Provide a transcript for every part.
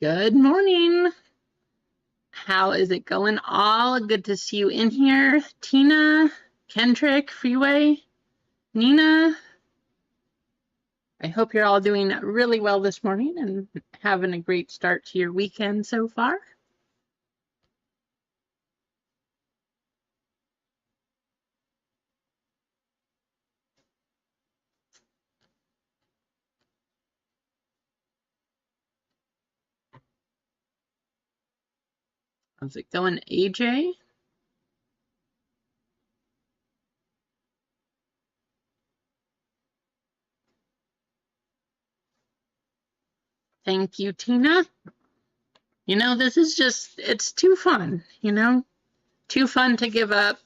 Good morning. How is it going? All good to see you in here. Tina, Kendrick, Freeway, Nina. I hope you're all doing really well this morning and having a great start to your weekend so far. How's it going, AJ? Thank you, Tina. This is it's too fun, too fun to give up.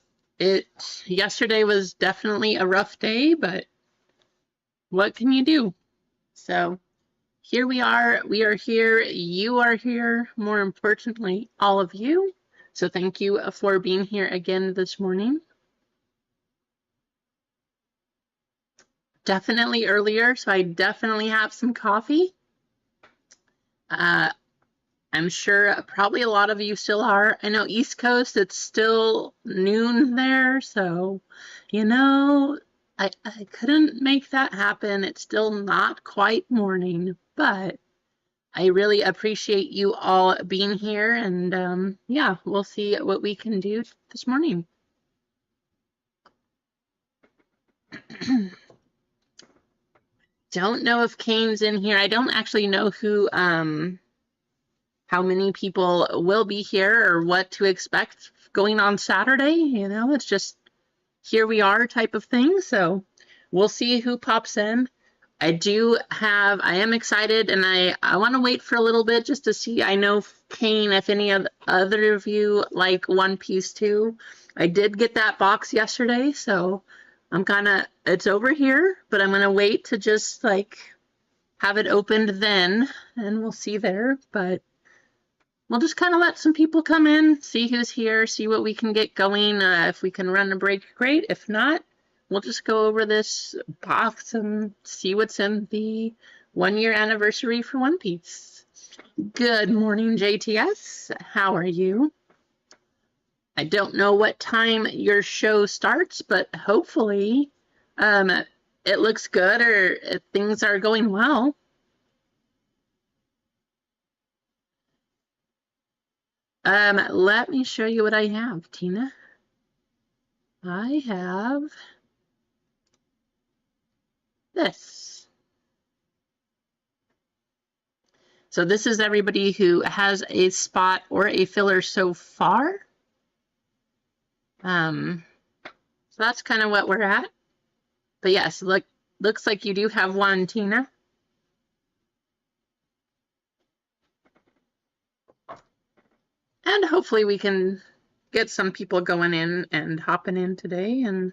Yesterday was definitely a rough day, but what can you do? So here we are here, you are here, more importantly, all of you. So thank you for being here again this morning. Definitely earlier, so I definitely have some coffee. I'm sure probably a lot of you still are. I know East Coast, it's still noon there, so, I couldn't make that happen. It's still not quite morning, but I really appreciate you all being here, and yeah, we'll see what we can do this morning. Don't know if Kane's in here. I don't actually know how many people will be here or what to expect going on Saturday. It's just here we are type of thing. So we'll see who pops in. I am excited, and I want to wait for a little bit just to see. I know, Kane, if any other of you like One Piece too. I did get that box yesterday, so it's over here, but I'm going to wait to just have it opened then, and we'll see there. But we'll just kind of let some people come in, see who's here, see what we can get going. If we can run a break, great. If not, we'll just go over this box and see what's in the 1-year anniversary for One Piece. Good morning, JTS. How are you? I don't know what time your show starts, but hopefully it looks good or things are going well. Let me show you what I have, Tina. I have this. So this is everybody who has a spot or a filler so far. So that's kind of what we're at. But yes, looks like you do have one, Tina. And hopefully we can get some people going in and hopping in today, and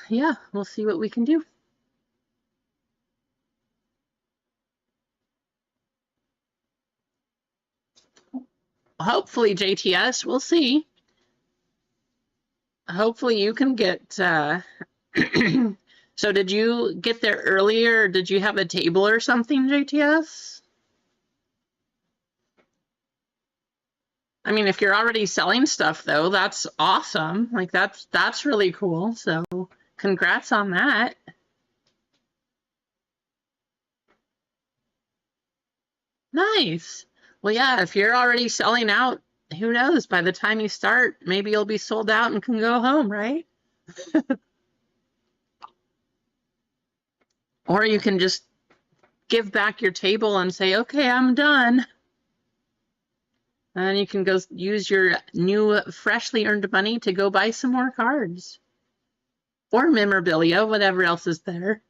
yeah, we'll see what we can do. Hopefully, JTS, we'll see. Hopefully you can get so did you get there earlier, or did you have a table or something, JTS? I mean, if you're already selling stuff though, that's awesome. That's really cool. So congrats on that. Nice. Well, yeah, if you're already selling out, who knows? By the time you start, maybe you'll be sold out and can go home, right? Or you can just give back your table and say, okay, I'm done. And you can go use your new freshly earned money to go buy some more cards. Or memorabilia, whatever else is there.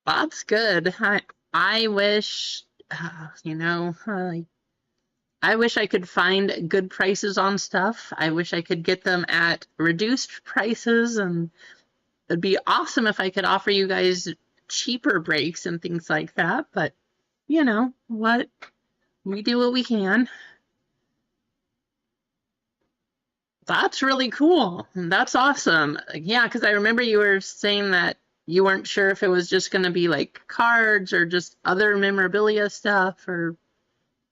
That's good. I wish, I wish I could find good prices on stuff. I wish I could get them at reduced prices, and it'd be awesome if I could offer you guys cheaper breaks and things like that. But you know what? We do what we can. That's really cool. That's awesome. Yeah, because I remember you were saying that you weren't sure if it was just going to be like cards or just other memorabilia stuff or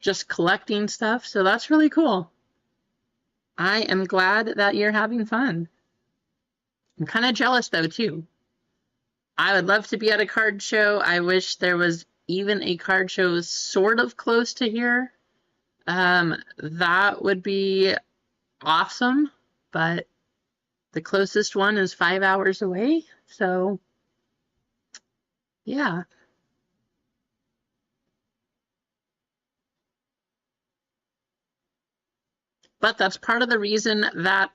just collecting stuff. So that's really cool. I am glad that you're having fun. I'm kind of jealous though, too. I would love to be at a card show. I wish there was even a card show sort of close to here. That would be awesome, but the closest one is 5 hours away. So, yeah. But that's part of the reason that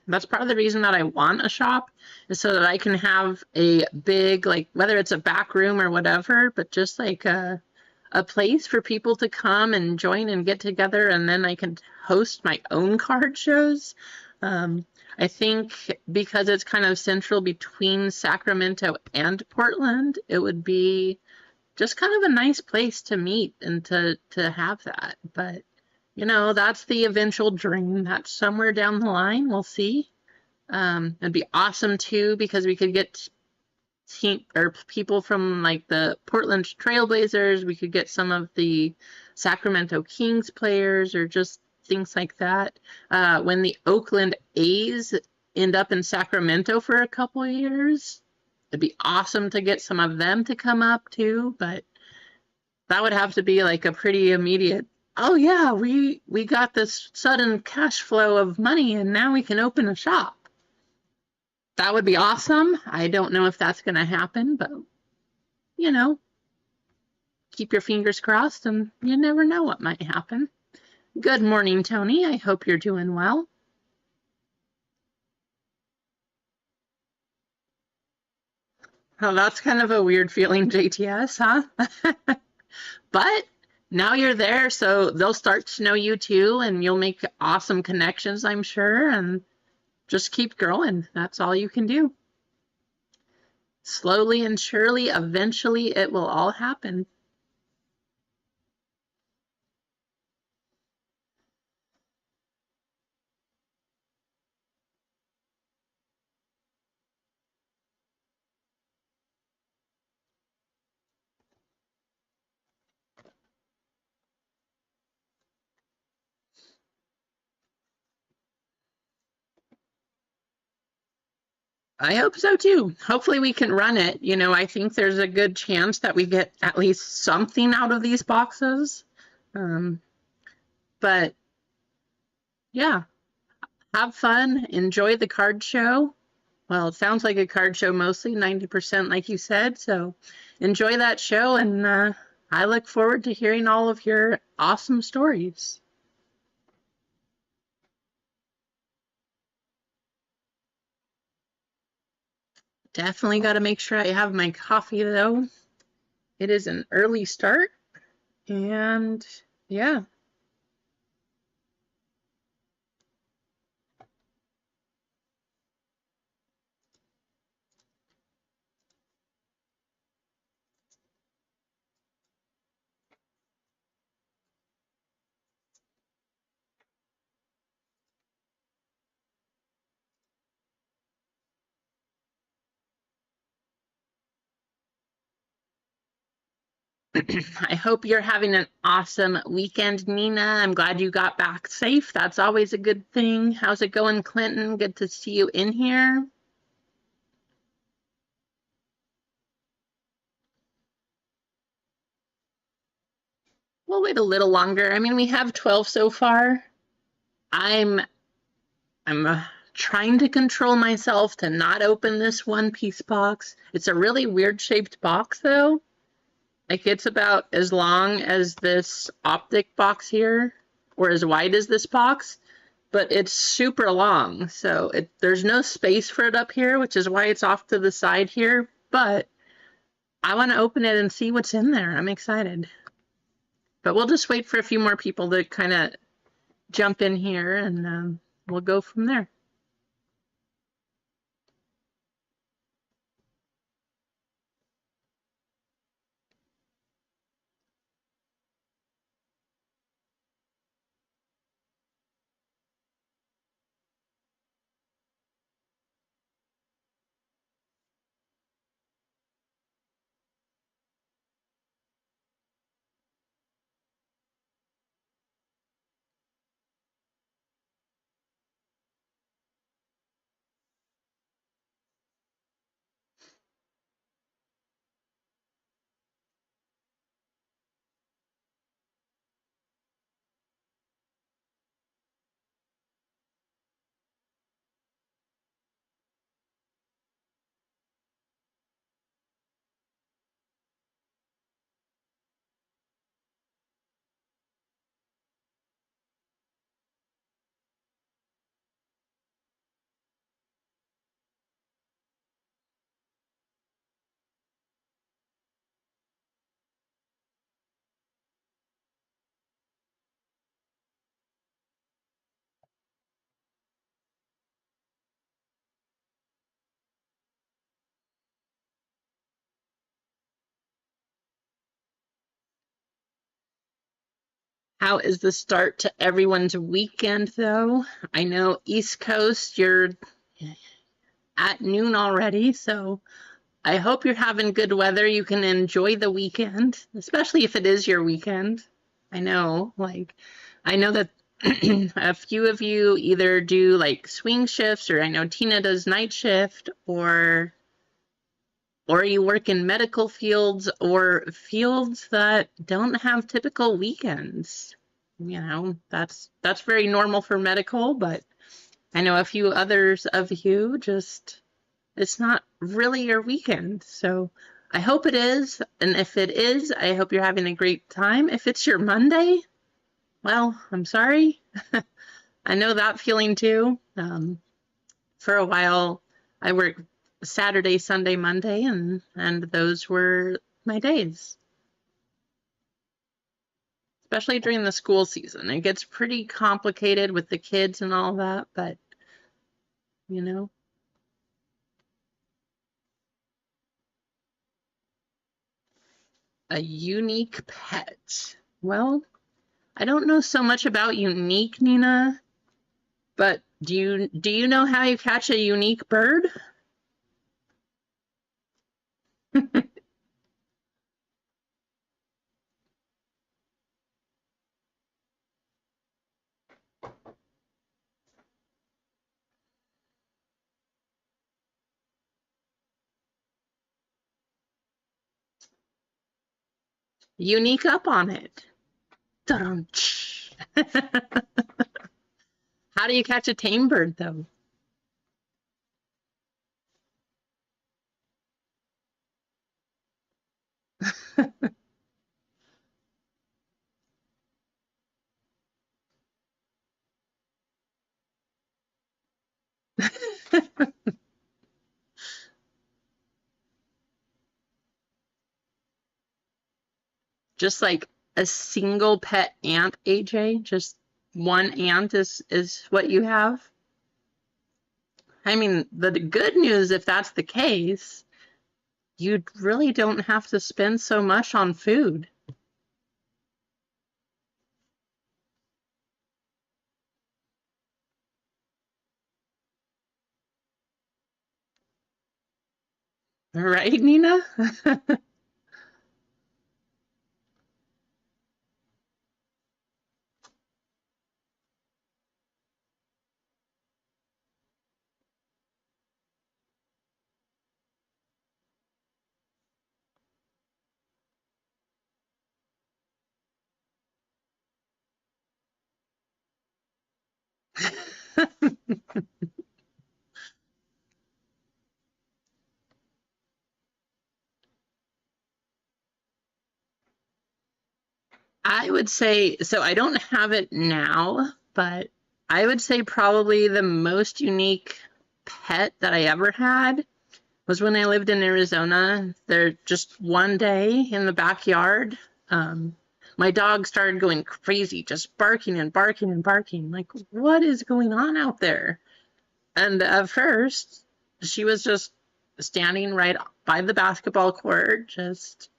that's part of the reason that I want a shop, is so that I can have a big, like, whether it's a back room or whatever, but just like a place for people to come and join and get together, and then I can host my own card shows. I think because it's kind of central between Sacramento and Portland, it would be just kind of a nice place to meet and to have that. But you know, that's the eventual dream. That's somewhere down the line. We'll see. It'd be awesome too, because we could get team or people from like the Portland Trailblazers. We could get some of the Sacramento Kings players or just things like that. When the Oakland A's end up in Sacramento for a couple of years, it'd be awesome to get some of them to come up too. But that would have to be like a pretty immediate, oh yeah, we got this sudden cash flow of money and now we can open a shop. That would be awesome. I don't know if that's going to happen, but you know, keep your fingers crossed and you never know what might happen. Good morning, Tony. I hope you're doing well. Oh, that's kind of a weird feeling, JTS, huh? But now you're there, so they'll start to know you too, and you'll make awesome connections, I'm sure, and just keep growing. That's all you can do. Slowly and surely, eventually, it will all happen. I hope so too. Hopefully we can run it. You know, I think there's a good chance that we get at least something out of these boxes. But yeah, have fun, enjoy the card show. Well, it sounds like a card show mostly, 90% like you said. So enjoy that show, and I look forward to hearing all of your awesome stories. Definitely got to make sure I have my coffee though. It is an early start, and yeah. I hope you're having an awesome weekend, Nina. I'm glad you got back safe. That's always a good thing. How's it going, Clinton? Good to see you in here. We'll wait a little longer. I mean, we have 12 so far. I'm trying to control myself to not open this one piece box. It's a really weird shaped box though. Like it's about as long as this optic box here, or as wide as this box, but it's super long. So there's no space for it up here, which is why it's off to the side here. But I want to open it and see what's in there. I'm excited. But we'll just wait for a few more people to kind of jump in here, and we'll go from there. How is the start to everyone's weekend, though? I know East Coast, you're at noon already, so I hope you're having good weather. You can enjoy the weekend, especially if it is your weekend. I know, I know that a few of you either do like swing shifts, or I know Tina does night shift, or you work in medical fields or fields that don't have typical weekends. You know, that's very normal for medical, but I know a few others of you just, it's not really your weekend. So I hope it is. And if it is, I hope you're having a great time. If it's your Monday, well, I'm sorry. I know that feeling too. For a while, I worked Saturday, Sunday, Monday, and those were my days. Especially during the school season. It gets pretty complicated with the kids and all that, but you know. A unique pet. Well, I don't know so much about unique, Nina, but do you know how you catch a unique bird? Unique up on it. How do you catch a tame bird, though? Just like a single pet ant, AJ? Just one ant is what you have? I mean, the good news, if that's the case, you really don't have to spend so much on food. Right, Nina? I would say, so I don't have it now, but I would say probably the most unique pet that I ever had was when I lived in Arizona. There just one day in the backyard, my dog started going crazy, just barking and barking and barking. Like, what is going on out there? And at first, she was just standing right by the basketball court, just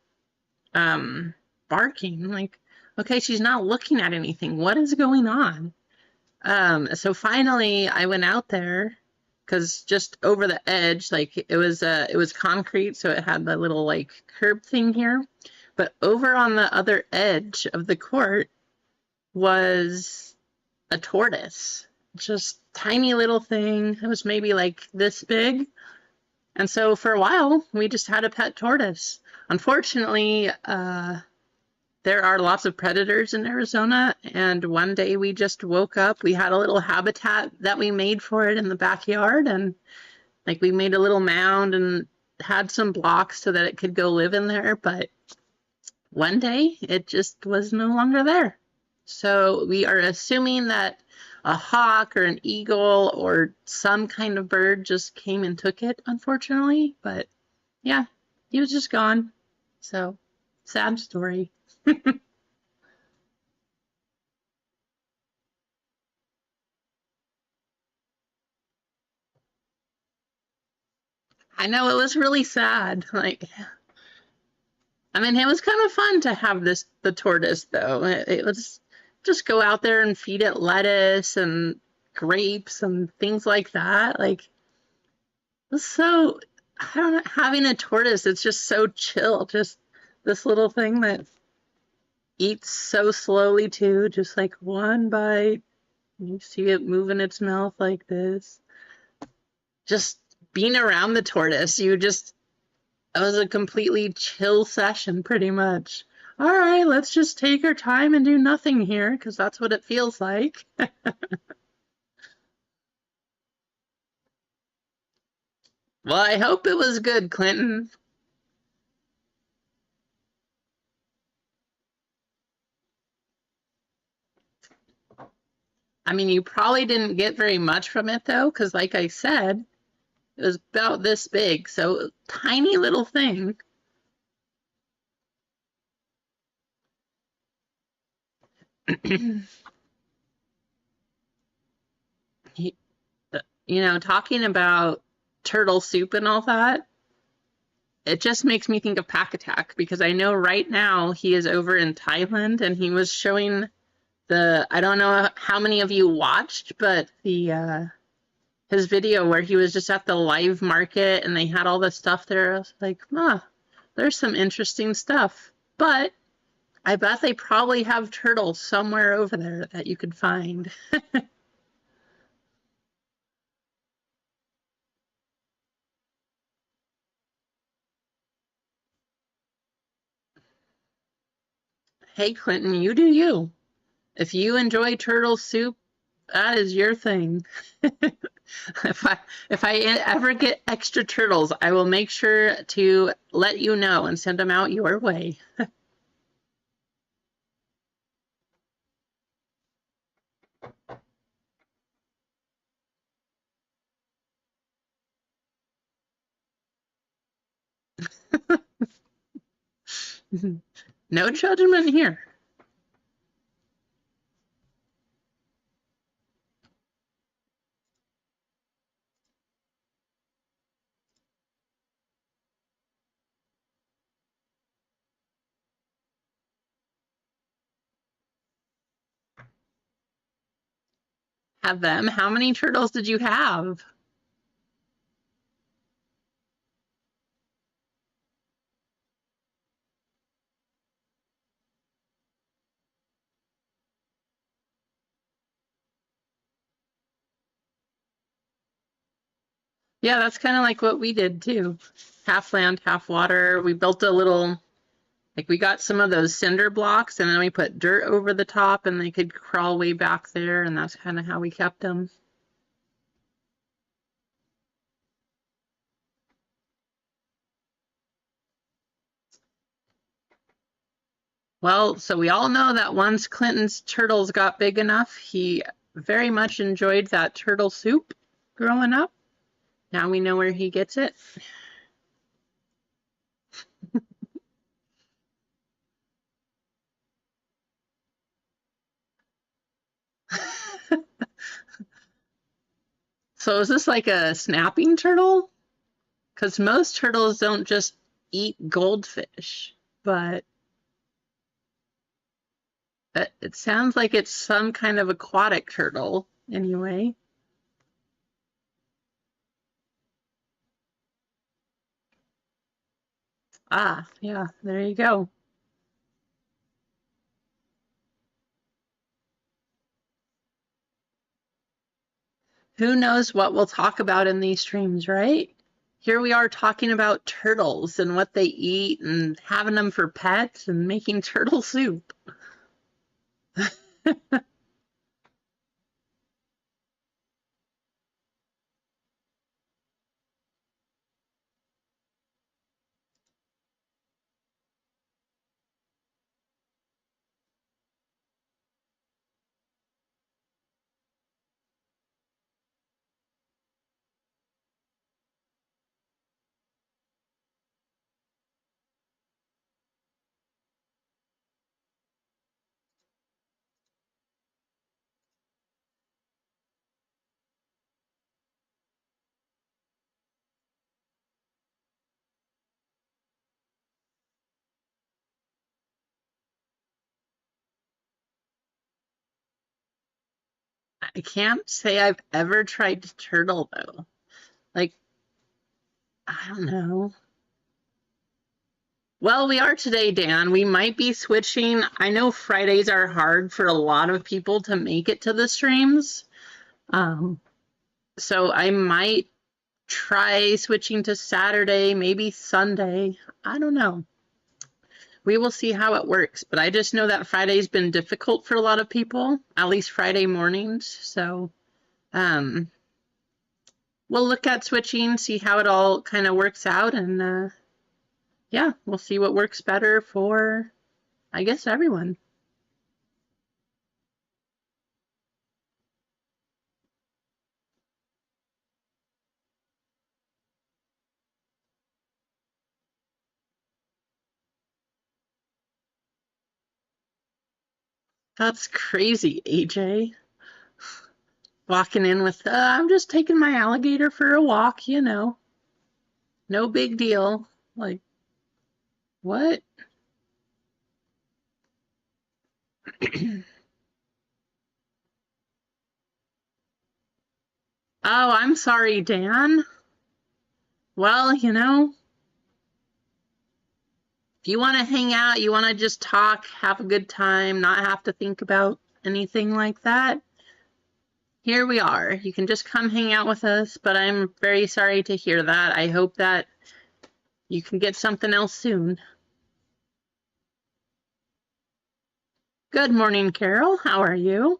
barking. Like, okay, she's not looking at anything. What is going on? So finally, I went out there because just over the edge, like it was concrete, so it had the little like curb thing here. But over on the other edge of the court was a tortoise, just tiny little thing. It was maybe like this big. And so for a while, we just had a pet tortoise. Unfortunately, there are lots of predators in Arizona, and one day we just woke up. We had a little habitat that we made for it in the backyard, and like we made a little mound and had some blocks so that it could go live in there, but one day it just was no longer there. So we are assuming that a hawk or an eagle or some kind of bird just came and took it, unfortunately. But yeah, he was just gone. So sad story. I know, it was really sad. Like, I mean, it was kind of fun to have the tortoise though. It was just go out there and feed it lettuce and grapes and things like that. Like, it was so, I don't know, having a tortoise, it's just so chill. Just this little thing that eats so slowly too, just like one bite. You see it moving its mouth like this. Just being around the tortoise, it was a completely chill session, pretty much. All right, let's just take our time and do nothing here, because that's what it feels like. Well, I hope it was good, Clinton. I mean, you probably didn't get very much from it, though, because like I said, it was about this big, so tiny little thing. You know, talking about turtle soup and all that, it just makes me think of Pack Attack because I know right now he is over in Thailand and he was showing I don't know how many of you watched, but his video where he was just at the live market and they had all the stuff there. I was like, there's some interesting stuff. But I bet they probably have turtles somewhere over there that you could find. Hey, Clinton, you do you. If you enjoy turtle soup, that is your thing. If I ever get extra turtles, I will make sure to let you know and send them out your way. No judgment here. Have them. How many turtles did you have? Yeah, that's kind of like what we did too. Half land, half water. We built a little, like we got some of those cinder blocks and then we put dirt over the top and they could crawl way back there, and that's kind of how we kept them. Well, so we all know that once Clinton's turtles got big enough, he very much enjoyed that turtle soup growing up. Now we know where he gets it. So is this like a snapping turtle? Because most turtles don't just eat goldfish, but it sounds like it's some kind of aquatic turtle anyway. Ah, yeah, there you go. Who knows what we'll talk about in these streams, right? Here we are talking about turtles and what they eat and having them for pets and making turtle soup. I can't say I've ever tried turtle though. Like, I don't know. Well, we are today, Dan. We might be switching. I know Fridays are hard for a lot of people to make it to the streams. Um, so I might try switching to Saturday, maybe Sunday. I don't know. We will see how it works. But I just know that Friday's been difficult for a lot of people, at least Friday mornings. So um, we'll look at switching, see how it all kind of works out. And yeah, we'll see what works better for, I guess, everyone. That's crazy, AJ. Walking in with, I'm just taking my alligator for a walk, no big deal. Like, what? Oh, I'm sorry, Dan. Well, if you want to hang out, you want to just talk, have a good time, not have to think about anything like that, here we are. You can just come hang out with us, but I'm very sorry to hear that. I hope that you can get something else soon. Good morning, Carol. How are you?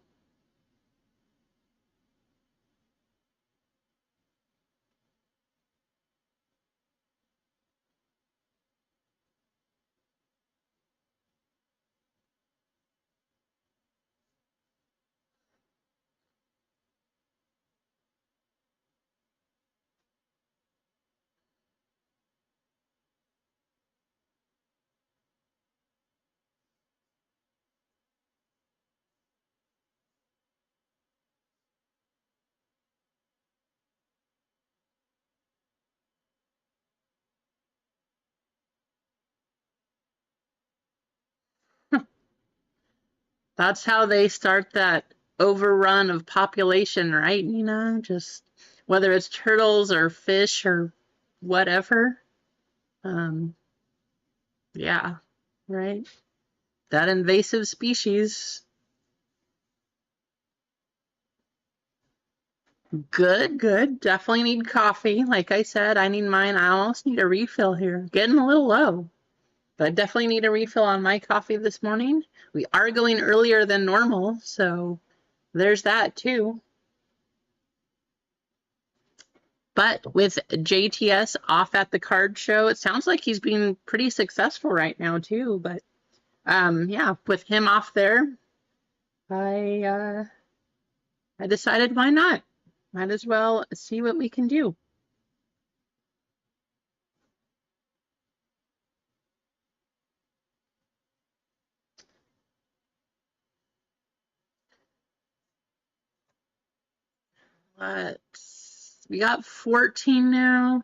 That's how they start that overrun of population, right, Nina? Just whether it's turtles or fish or whatever. Um, yeah, right. That invasive species. Good, good. Definitely need coffee. Like I said, I need mine. I almost need a refill here. Getting a little low, but I definitely need a refill on my coffee this morning. We are going earlier than normal, so there's that too. But with JTS off at the card show, it sounds like he's being pretty successful right now too. But yeah, with him off there, I I decided why not? Might as well see what we can do. Uh, we got 14 now.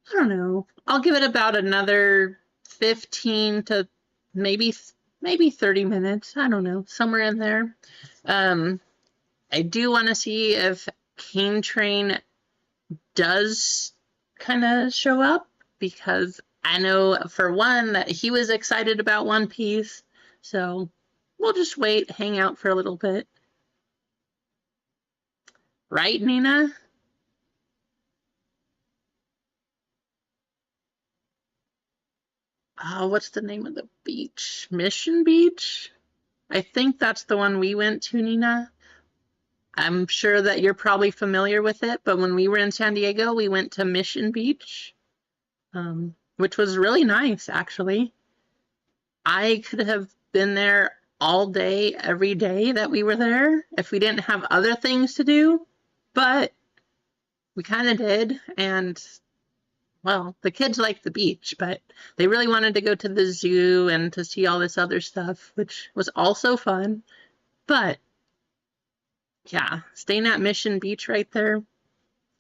I don't know. I'll give it about another 15 to maybe maybe 30 minutes. I don't know, somewhere in there. Um, I do want to see if Cane Train does kind of show up because I know for one that he was excited about One Piece. So we'll just wait, hang out for a little bit. Right, Nina? Oh, what's the name of the beach? Mission Beach? I think that's the one we went to, Nina. I'm sure that you're probably familiar with it, but when we were in San Diego, we went to Mission Beach, which was really nice, actually. I could have been there all day, every day that we were there if we didn't have other things to do, but we kind of did. And, well, the kids liked the beach, but they really wanted to go to the zoo and to see all this other stuff, which was also fun. But, yeah, staying at Mission Beach right there,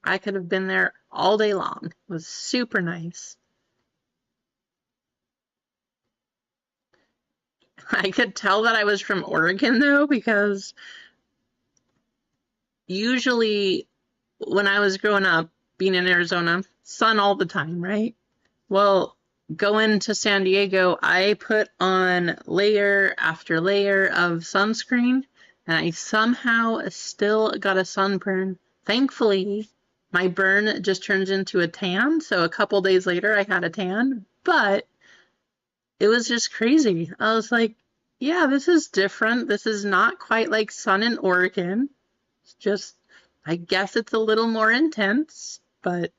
I could have been there all day long. It was super nice. I could tell that I was from Oregon though, because usually when I was growing up, being in Arizona, sun all the time, right? Well, going to San Diego, I put on layer after layer of sunscreen, and I somehow still got a sunburn. Thankfully, my burn just turns into a tan, so a couple days later I had a tan, but it was just crazy. I was like, yeah, this is different. This is not quite like sun in Oregon. It's just, I guess it's a little more intense, but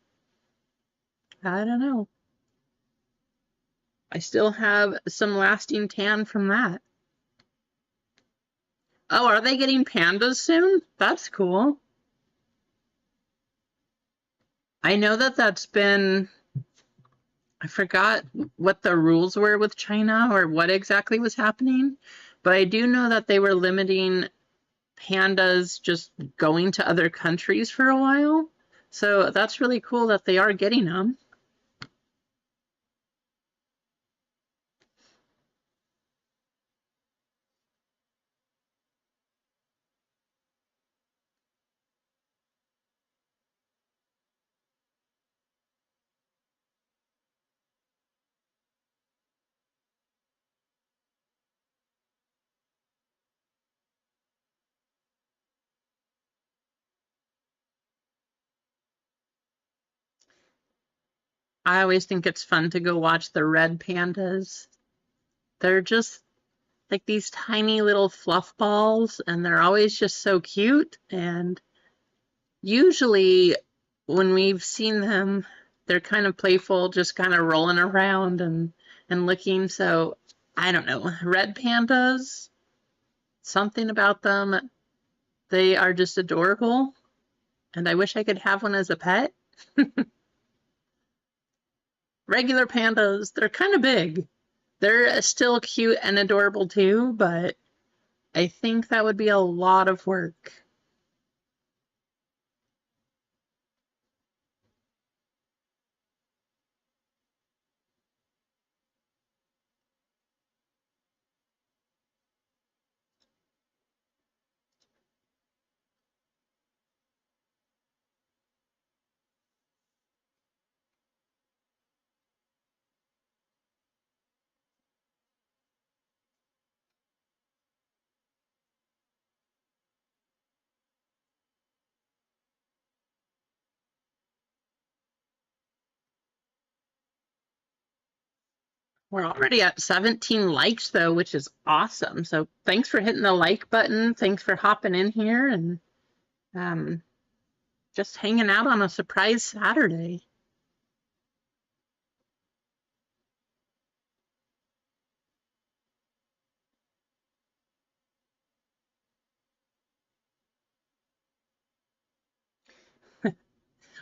I don't know. I still have some lasting tan from that. Oh, are they getting pandas soon? That's cool. I know that that's been, I forgot what the rules were with China or what exactly was happening, but I do know that they were limiting pandas just going to other countries for a while. So that's really cool that they are getting them. I always think it's fun to go watch the red pandas. They're just like these tiny little fluff balls, and they're always just so cute. And usually, when we've seen them, they're kind of playful, just kind of rolling around and looking. So I don't know, red pandas, something about them. They are just adorable, and I wish I could have one as a pet. Regular pandas, they're kind of big. They're still cute and adorable too, but I think that would be a lot of work. We're already at 17 likes though, which is awesome. So thanks for hitting the like button. Thanks for hopping in here and um, just hanging out on a surprise Saturday.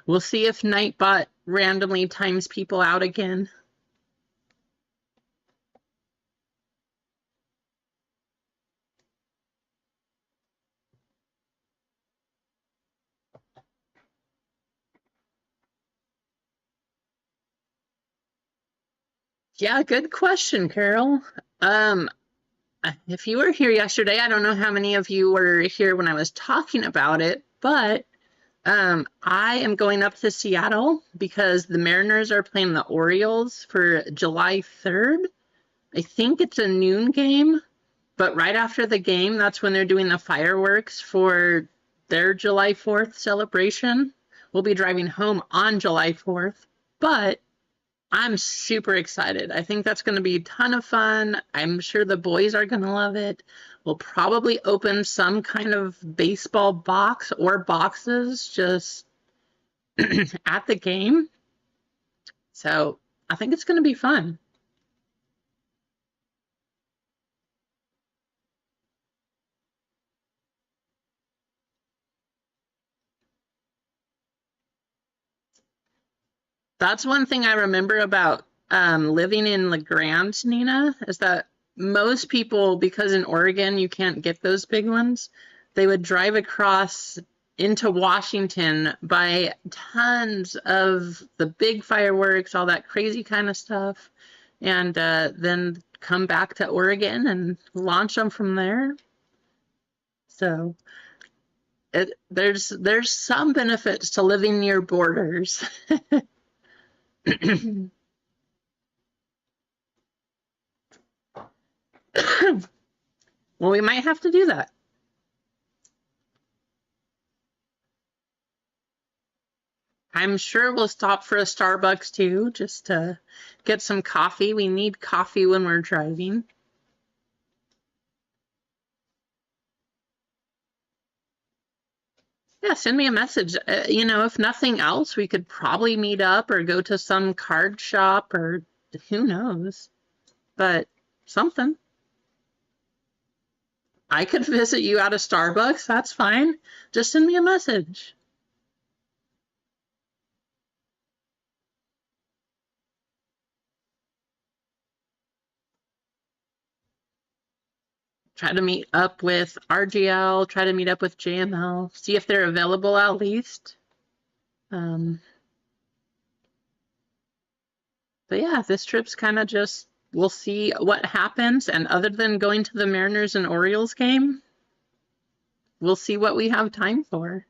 We'll see if Nightbot randomly times people out again. Yeah, good question, Carol. Um, if you were here yesterday, I don't know how many of you were here when I was talking about it, but I am going up to Seattle because the Mariners are playing the Orioles for July 3rd. I think it's a noon game, but right after the game, that's when they're doing the fireworks for their July 4th celebration. We'll be driving home on July 4th, but I'm super excited. I think that's going to be a ton of fun. I'm sure the boys are going to love it. We'll probably open some kind of baseball box or boxes just at the game. So I think it's going to be fun. That's one thing I remember about living in La Grande, Nina, is that most people, because in Oregon you can't get those big ones, they would drive across into Washington, buy tons of the big fireworks, all that crazy kind of stuff, and then come back to Oregon and launch them from there. So there's some benefits to living near borders. Well, we might have to do that. I'm sure we'll stop for a Starbucks too, just to get some coffee. We need coffee when we're driving. Yeah, send me a message. If nothing else, we could probably meet up or go to some card shop or who knows, but something. I could visit you at a Starbucks. That's fine. Just send me a message. Try to meet up with RGL, try to meet up with JML, see if they're available at least. Um, But yeah, this trip's kind of just, we'll see what happens. And other than going to the Mariners and Orioles game, we'll see what we have time for.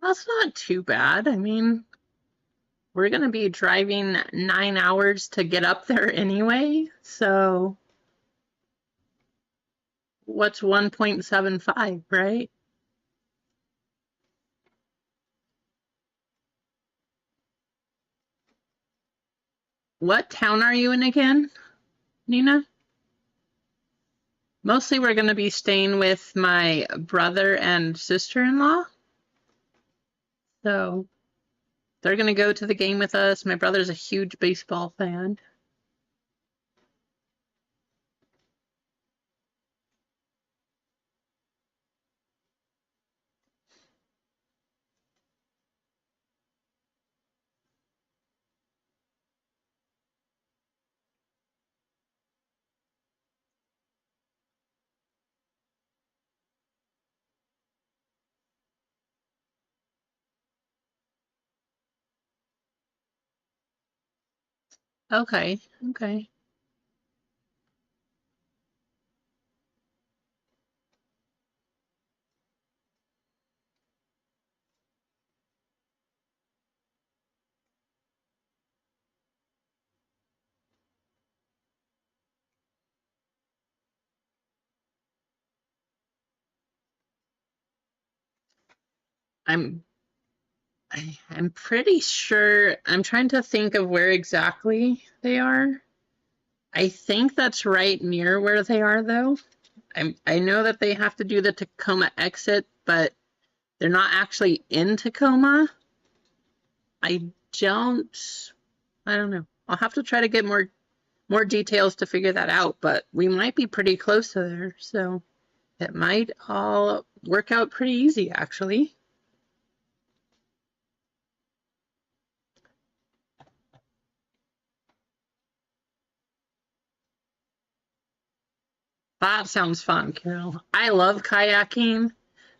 That's not too bad. I mean, we're going to be driving 9 hours to get up there anyway. So what's 1.75, right? What town are you in again, Nina? Mostly we're going to be staying with my brother and sister-in-law. So they're going to go to the game with us. My brother's a huge baseball fan. Okay, okay. I'm I'm pretty sure, I'm trying to think of where exactly they are. I think that's right near where they are, though. I know that they have to do the Tacoma exit, but they're not actually in Tacoma. I don't, I don't know. I'll have to try to get more details to figure that out, but we might be pretty close to there, so it might all work out pretty easy, actually. That sounds fun, Carol. I love kayaking.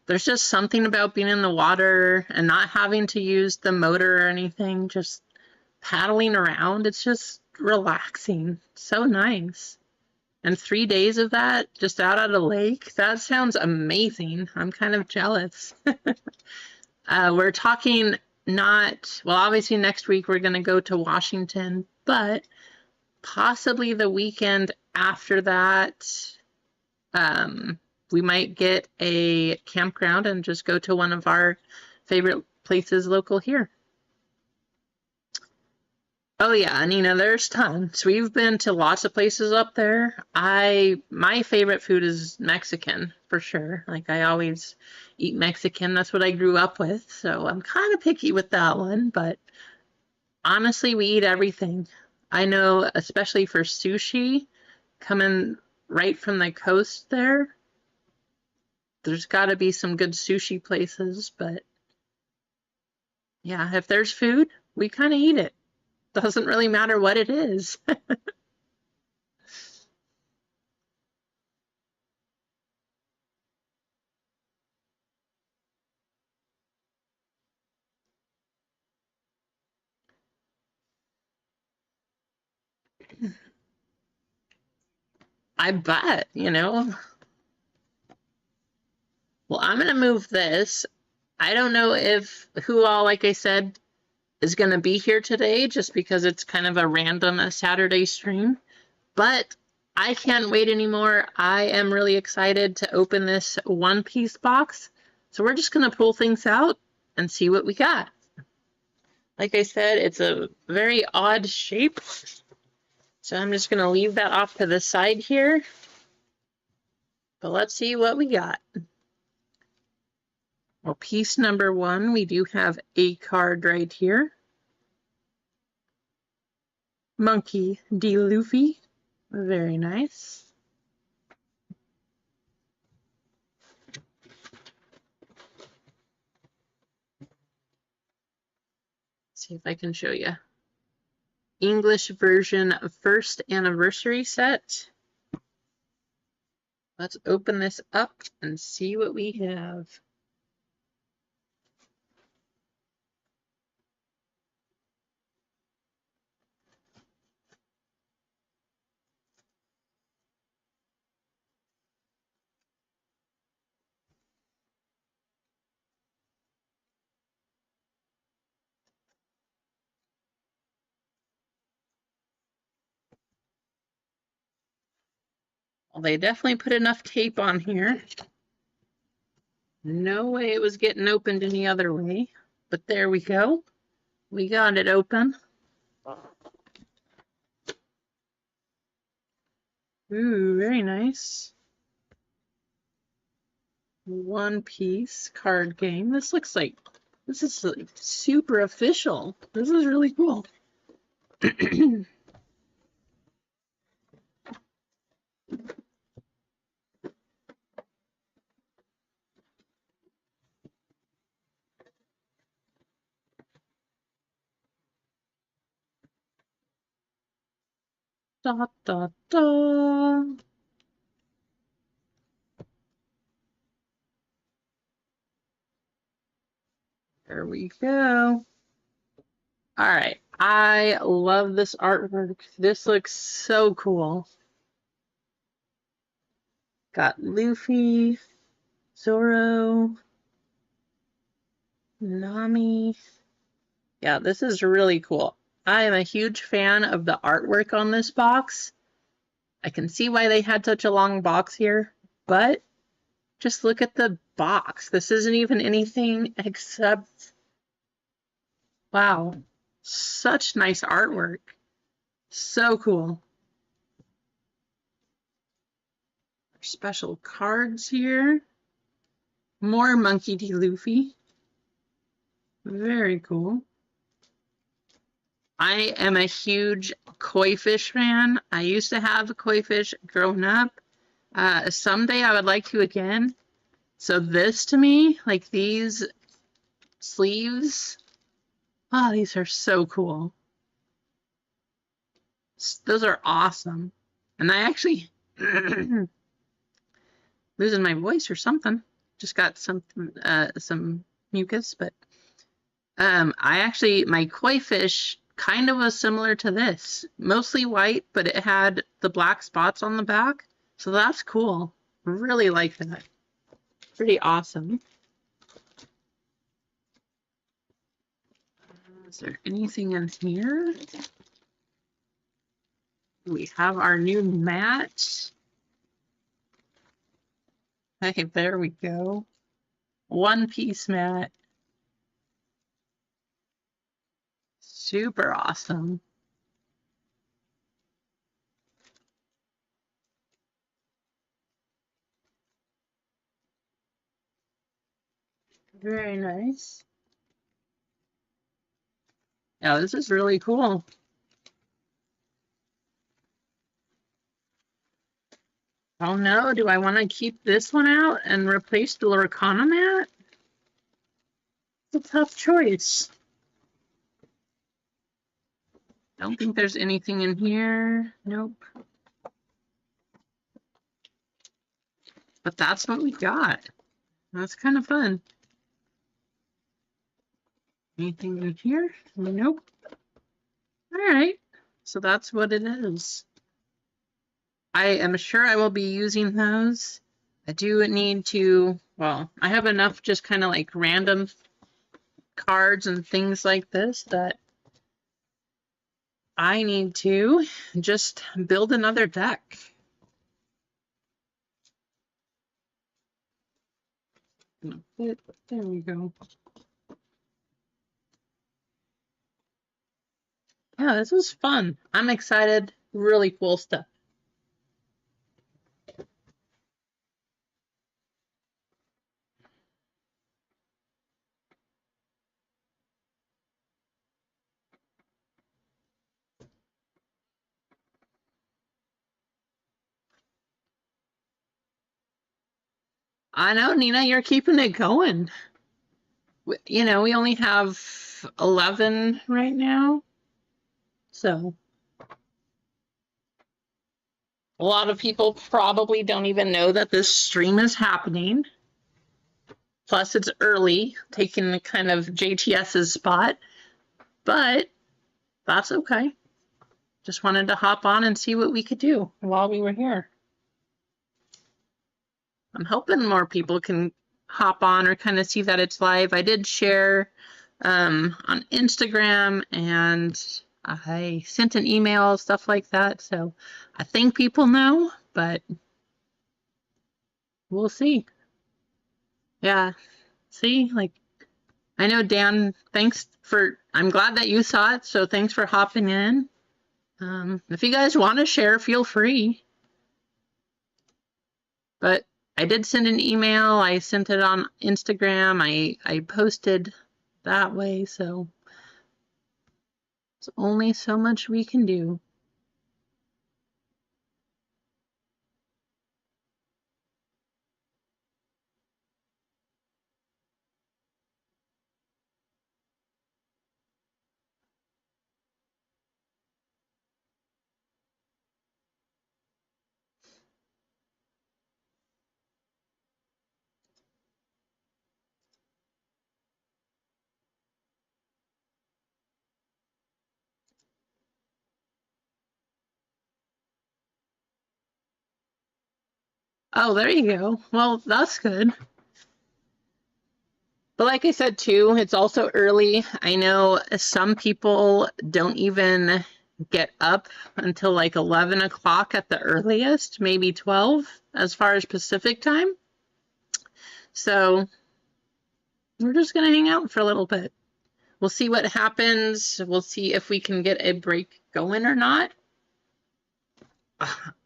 There's just something about being in the water and not having to use the motor or anything, just paddling around. It's just relaxing. So nice. And 3 days of that just out at a lake, that sounds amazing. I'm kind of jealous. We're talking not, well, obviously next week we're going to go to Washington, but possibly the weekend after that, we might get a campground and just go to one of our favorite places local here. Oh yeah, Nina, there's tons. We've been to lots of places up there. My favorite food is Mexican for sure. Like I always eat Mexican. That's what I grew up with. So I'm kind of picky with that one, but honestly, we eat everything. I know, especially for sushi, coming right from the coast there, there's got to be some good sushi places, but yeah, if there's food, we kind of eat it. Doesn't really matter what it is. I bet, you know. Well, I'm gonna move this. I don't know if who all, like I said, is gonna be here today, just because it's kind of a random Saturday stream. But I can't wait anymore. I am really excited to open this One Piece box. So we're just gonna pull things out and see what we got. Like I said, it's a very odd shape. So I'm just gonna leave that off to the side here. But let's see what we got. Well, piece number one, we do have a card right here. Monkey D. Luffy. Very nice. Let's see if I can show you. English version of first anniversary set. Let's open this up and see what we have. Well, they definitely put enough tape on here. No way it was getting opened any other way. But there we go. We got it open. Ooh, very nice. One Piece card game. This is like super official. This is really cool. Da, da, da. There we go. All right. I love this artwork. This looks so cool. Got Luffy, Zoro, Nami. Yeah, this is really cool. I am a huge fan of the artwork on this box. I can see why they had such a long box here, but just look at the box. This isn't even anything except Wow. Such nice artwork. So cool. Special cards here. More Monkey D. Luffy. Very cool. I am a huge koi fish fan. I used to have koi fish growing up. Someday I would like to again. So this to me, like these sleeves, oh, these are so cool. Those are awesome. And I actually losing my voice or something. Just got some mucus, but I actually, my koi fish kind of was similar to this. Mostly white, but it had the black spots on the back. So that's cool. Really like that. Pretty awesome. Is there anything in here? We have our new mat. Hey, there we go. One piece mat. Super awesome. Very nice. Yeah, this is really cool. Oh no, do I want to keep this one out and replace the Luricana mat? It's a tough choice. Don't think there's anything in here. Nope. But that's what we got. That's kind of fun. Anything in here? Nope. All right. So that's what it is. I am sure I will be using those. I do need to, well, I have enough just kind of like random cards and things like this that I need to just build another deck. There we go. Yeah, this was fun. I'm excited. Really cool stuff. I know, Nina, you're keeping it going. You know, we only have 11 right now. So a lot of people probably don't even know that this stream is happening. Plus, it's early, taking the kind of JTS's spot. But that's okay. Just wanted to hop on and see what we could do while we were here. I'm hoping more people can hop on or kind of see that it's live. I did share on Instagram and I sent an email, stuff like that. So I think people know, but we'll see. Yeah, see, like, I know, Dan, thanks for, I'm glad that you saw it. So thanks for hopping in. If you guys want to share, feel free. But I did send an email. I sent it on Instagram. I posted that way. So there's only so much we can do. Oh, there you go. Well, that's good. But like I said, too, it's also early. I know some people don't even get up until like 11 o'clock at the earliest, maybe 12 as far as Pacific time. So we're just going to hang out for a little bit. we'll see what happens. We'll see if we can get a break going or not.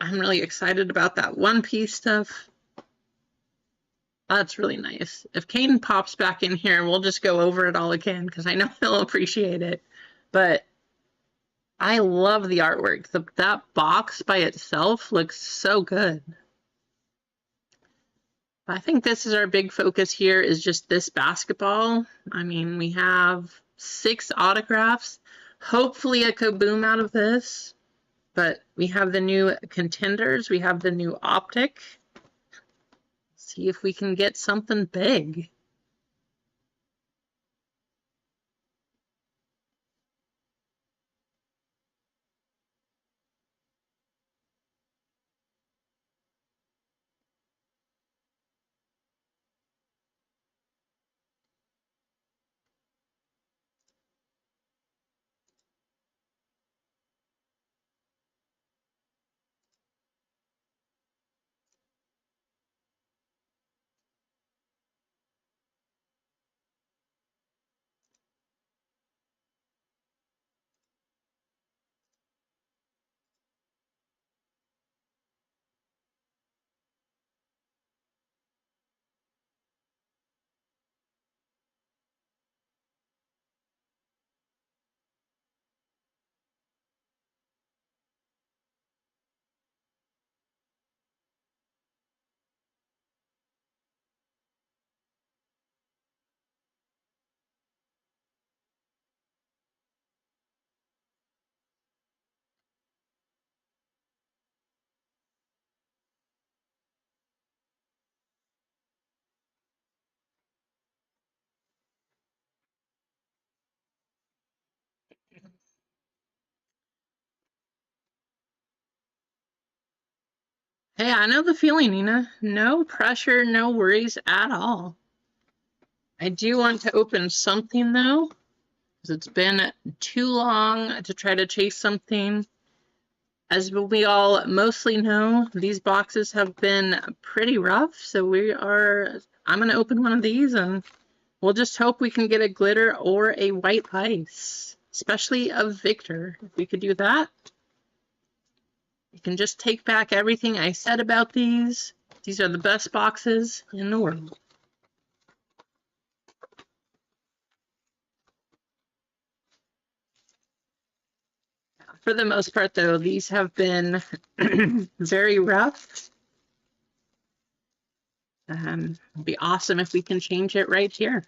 I'm really excited about that One Piece stuff. That's really nice. If Caden pops back in here, we'll just go over it all again because I know he'll appreciate it. But I love the artwork. That box by itself looks so good. I think this is our big focus here is just this basketball. I mean, we have 6 autographs, hopefully a kaboom out of this, but we have the new contenders. We have the new optic. See if we can get something big. Hey, I know the feeling, Nina. No pressure, no worries at all. I do want to open something though, because it's been too long to try to chase something. As we all mostly know, these boxes have been pretty rough, so I'm going to open one of these and we'll just hope we can get a glitter or a white ice, especially of Victor. If we could do that, you can just take back everything I said about these. These are the best boxes in the world. For the most part, though, these have been very rough. It'd be awesome if we can change it right here.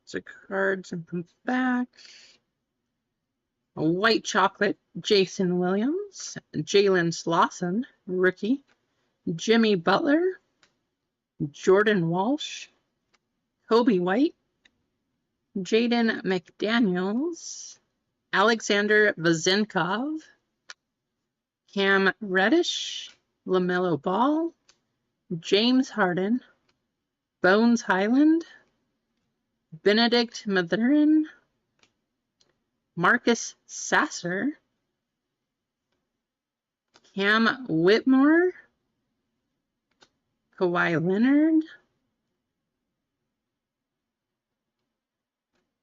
So cards and come back. A white chocolate, Jason Williams, Jalen Slauson, rookie, Jimmy Butler, Jordan Walsh, Kobe White, Jaden McDaniels, Alexander Vazenkov, Cam Reddish, LaMelo Ball, James Harden, Bones Highland, Benedict Mathurin, Marcus Sasser, Cam Whitmore, Kawhi Leonard,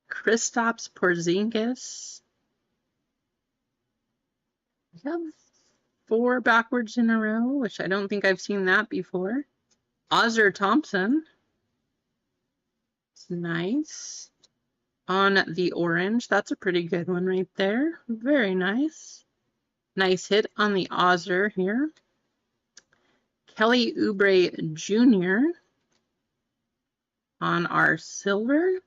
Kristaps Porzingis. We have 4 backwards in a row, which I don't think I've seen that before. Ozzer Thompson. It's nice. On the orange, that's a pretty good one right there. Very nice. Nice hit on the Ozzer here. Kelly Oubre Jr. on our silver.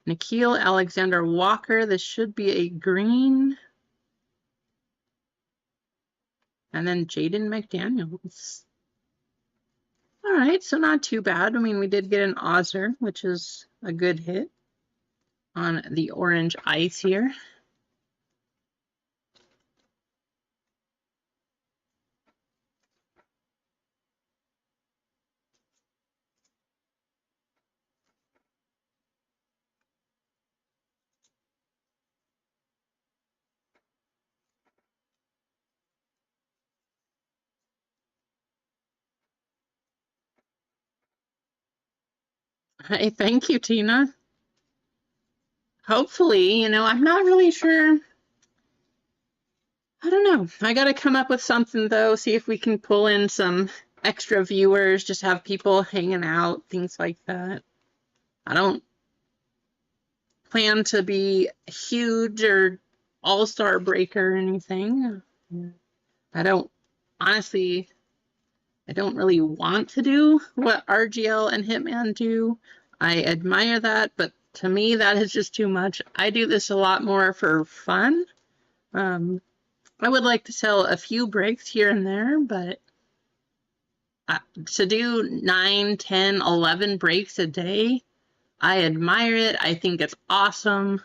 Nickeil Alexander-Walker. This should be a green. And then Jaden McDaniels. All right, so not too bad. I mean, we did get an Ozzer, which is a good hit on the orange ice here. Hey, thank you, Tina. Hopefully, I'm not really sure. I don't know. I got to come up with something though, see if we can pull in some extra viewers, just have people hanging out, things like that. I don't plan to be huge or all-star breaker or anything. I don't, honestly, I don't really want to do what RGL and Hitman do. I admire that, but to me, that is just too much. I do this a lot more for fun. Um, I would like to sell a few breaks here and there, but to do 9, 10, 11 breaks a day, I admire it. I think it's awesome.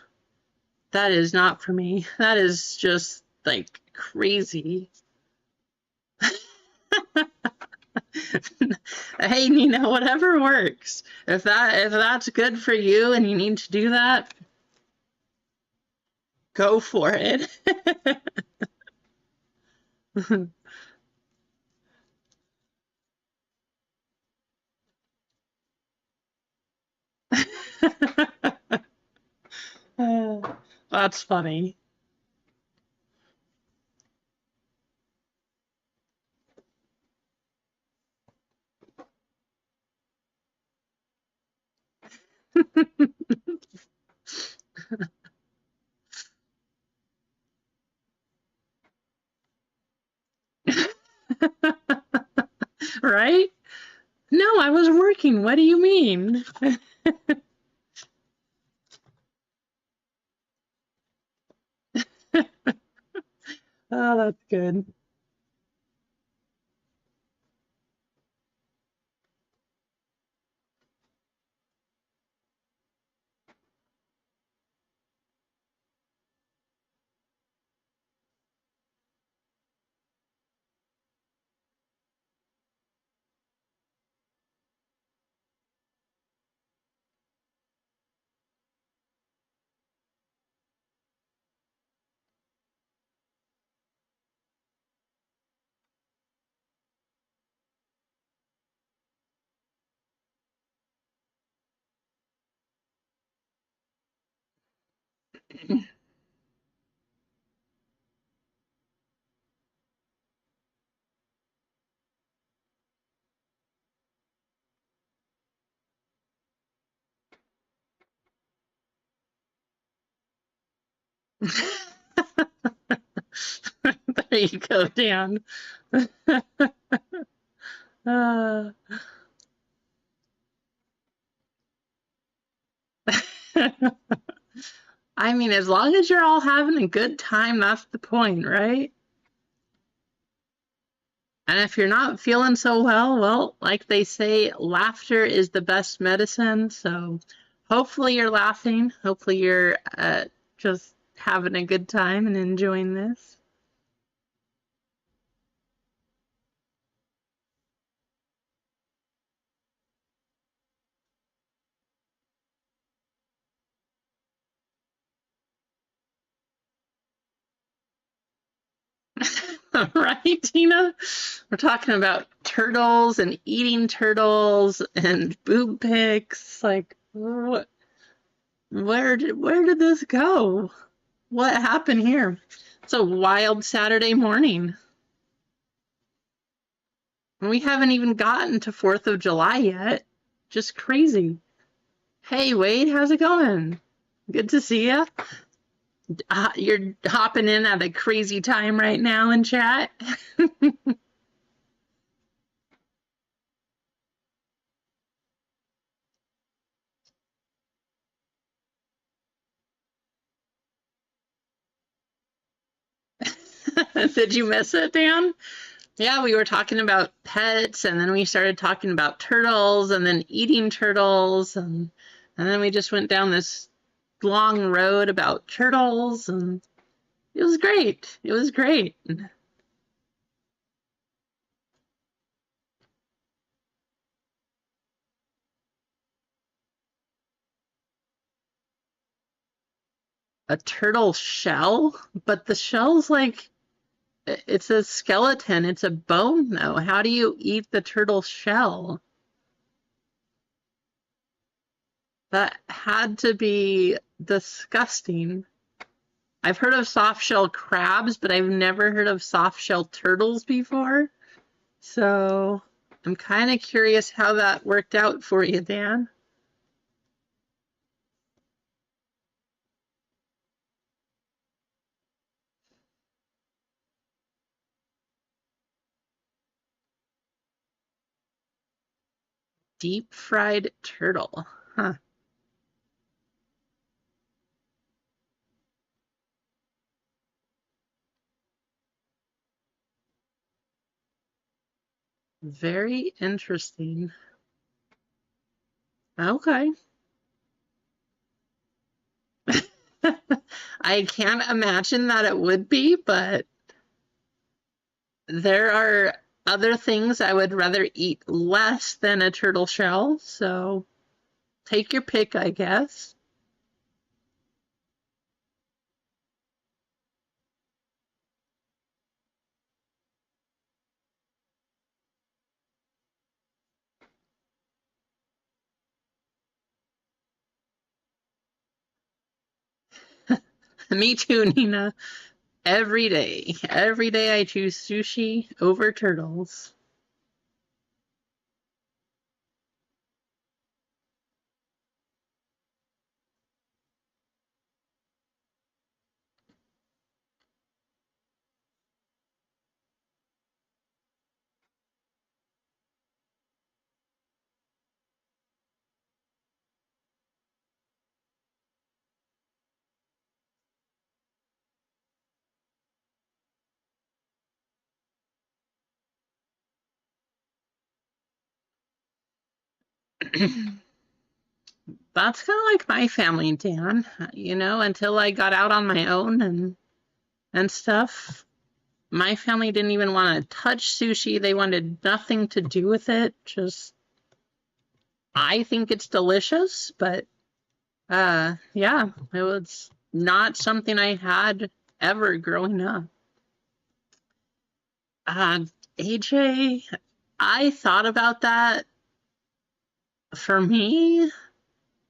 That is not for me. That is just like crazy. Hey, Nina, whatever works. If that's good for you and you need to do that, go for it. That's funny. Right? No, I was working. What do you mean? Oh, that's good. There you go, Dan. Uh, I mean, as long as you're all having a good time, that's the point, right? And if you're not feeling so well, like they say, laughter is the best medicine. So hopefully you're laughing. Hopefully you're just having a good time and enjoying this. Right, Tina? We're talking about turtles and eating turtles and boob pics. Like, where did this go? What happened here? It's a wild Saturday morning. We haven't even gotten to 4th of July yet. Just crazy. Hey, Wade, how's it going? Good to see you. You're hopping in at a crazy time right now in chat. Did you miss it, Dan? Yeah, we were talking about pets, and then we started talking about turtles, and then eating turtles, and then we just went down this long road about turtles, and it was great. It was great. A turtle shell, but the shell's like it's a skeleton. It's a bone, though. How do you eat the turtle shell? That had to be disgusting. I've heard of soft shell crabs, but I've never heard of soft shell turtles before. So I'm kind of curious how that worked out for you, Dan. Deep fried turtle. Huh. Very interesting. Okay. I can't imagine that it would be, but there are other things I would rather eat less than a turtle shell, so take your pick, I guess. Me too, Nina. Every day. Every day I choose sushi over turtles. That's kind of like my family, Dan. Until I got out on my own and stuff. My family didn't even want to touch sushi. They wanted nothing to do with it. Just, I think it's delicious, but yeah, it was not something I had ever growing up. Uh, AJ, I thought about that. For me,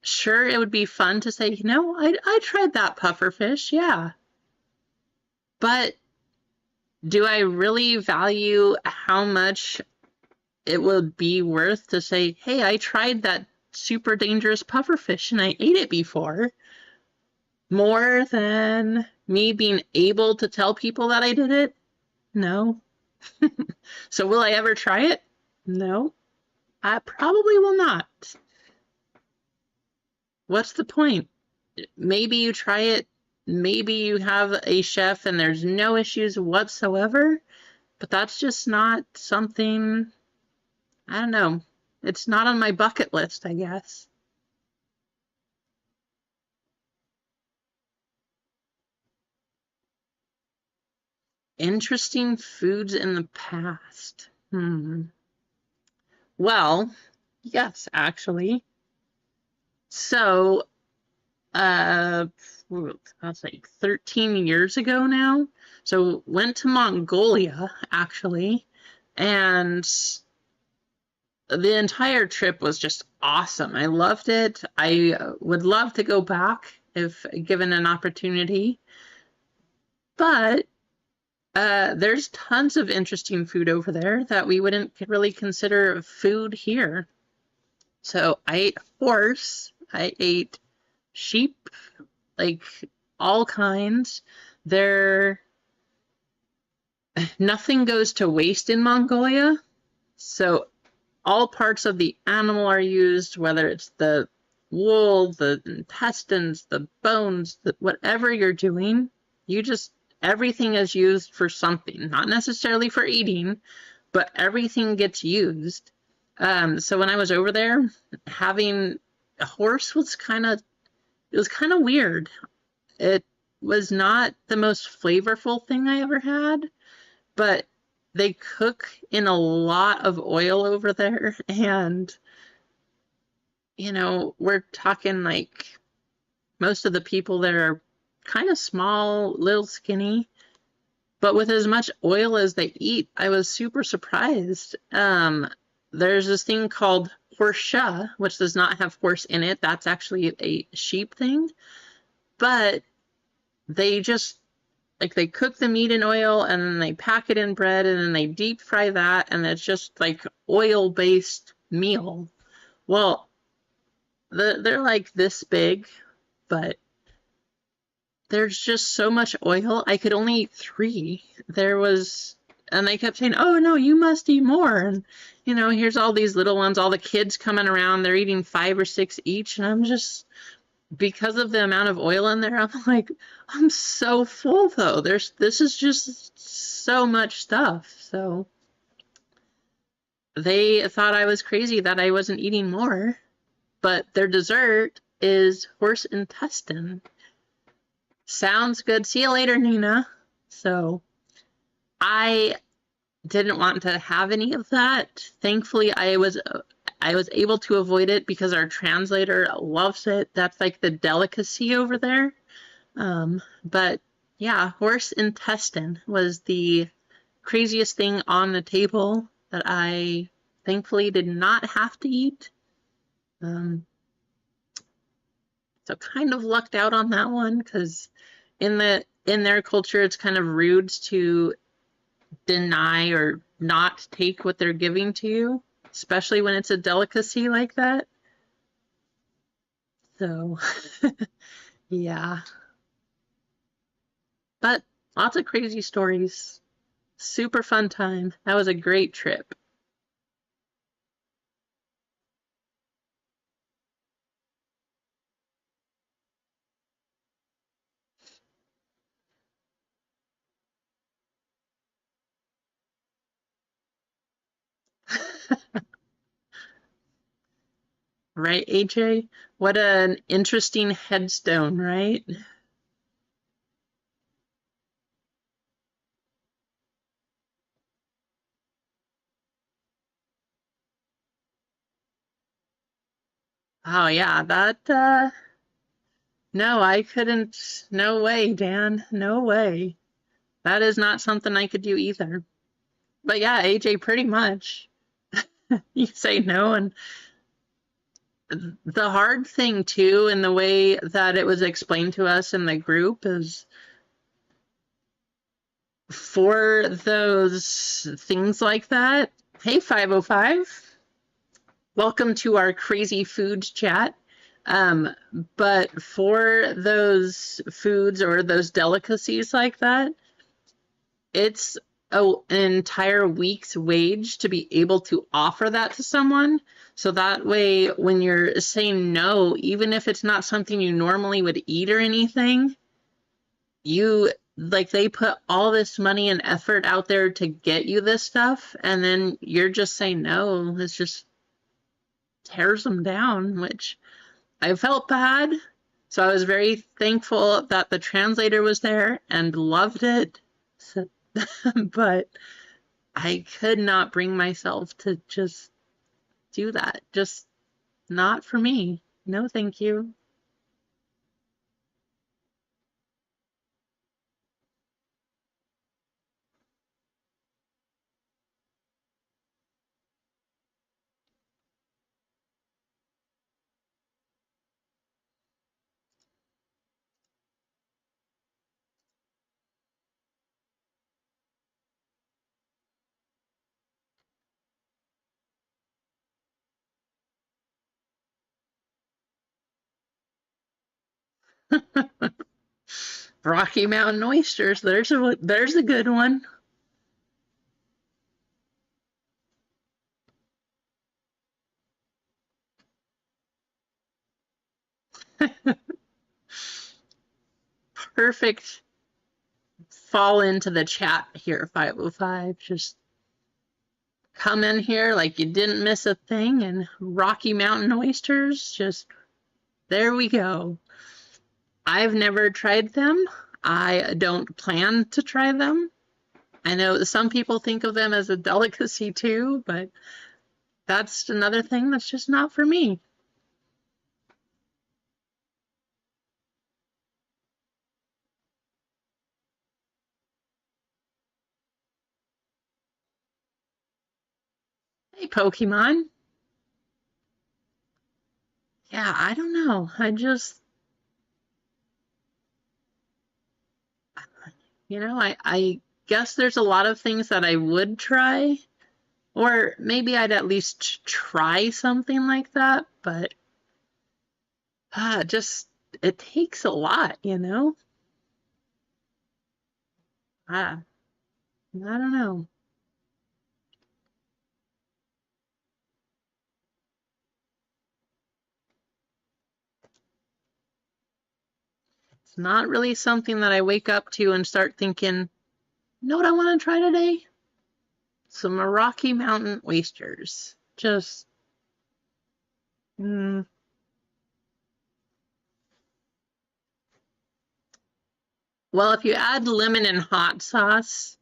sure, it would be fun to say, I tried that puffer fish, yeah. But do I really value how much it would be worth to say, hey, I tried that super dangerous puffer fish and I ate it before, more than me being able to tell people that I did it? No. So will I ever try it? No. I probably will not. What's the point? Maybe you try it, maybe you have a chef and there's no issues whatsoever, but that's just not something, I don't know. It's not on my bucket list, I guess. Interesting foods in the past. Well, yes, actually. So, uh, that's like 13 years ago now. So went to Mongolia, actually, and the entire trip was just awesome. I loved it. I would love to go back if given an opportunity. But there's tons of interesting food over there that we wouldn't really consider food here. So I ate horse, I ate sheep, like all kinds. There, nothing goes to waste in Mongolia. So all parts of the animal are used, whether it's the wool, the intestines, the bones, whatever you're doing, you just, everything is used for something, not necessarily for eating, but everything gets used. So when I was over there, having a horse was it was kind of weird. It was not the most flavorful thing I ever had, but they cook in a lot of oil over there. And, we're talking like most of the people there are kind of small, little skinny, but with as much oil as they eat, I was super surprised. There's this thing called horsesha, which does not have horse in it. That's actually a sheep thing. But they just like they cook the meat in oil and then they pack it in bread and then they deep fry that and it's just like oil-based meal. Well, they're like this big, but there's just so much oil. I could only eat three. And they kept saying, "Oh no, you must eat more." And here's all these little ones, all the kids coming around. They're eating 5 or 6 each, and I'm just because of the amount of oil in there, I'm like, I'm so full though. This is just so much stuff. So they thought I was crazy that I wasn't eating more. But their dessert is horse intestine. Sounds good. See you later, Nina. So I didn't want to have any of that. Thankfully, I was able to avoid it because our translator loves it. That's like the delicacy over there. But yeah, horse intestine was the craziest thing on the table that I thankfully did not have to eat. So kind of lucked out on that one because in their culture it's kind of rude to deny or not take what they're giving to you, especially when it's a delicacy like that. So yeah. But lots of crazy stories. Super fun time. That was a great trip. Right, AJ? What an interesting headstone, right? Oh yeah, that no, I couldn't. No way, Dan. No way. That is not something I could do either. But yeah, AJ, pretty much. You say no, and the hard thing too, in the way that it was explained to us in the group, is for those things like that. Hey, 505. Welcome to our crazy food chat. Um, but for those foods or those delicacies like that, it's an entire week's wage to be able to offer that to someone. So that way, when you're saying no, even if it's not something you normally would eat or anything, you like they put all this money and effort out there to get you this stuff, and then you're just saying no. It's just tears them down, which I felt bad. So I was very thankful that the translator was there and loved it. So, but I could not bring myself to just do that. Just not for me. No, thank you. Rocky Mountain oysters. There's a good one. Perfect fall into the chat here, 505. Just come in here like you didn't miss a thing, and Rocky Mountain oysters, just there we go. I've never tried them. I don't plan to try them. I know some people think of them as a delicacy too, but that's another thing that's just not for me. Hey, Pokemon. yeah, I don't know. I guess there's a lot of things that I would try, or maybe I'd at least try something like that, but just it takes a lot, you know? Ah, I don't know. It's not really something that I wake up to and start thinking, you know what I want to try today? Some Rocky Mountain oysters. Just, mm, well, if you add lemon and hot sauce,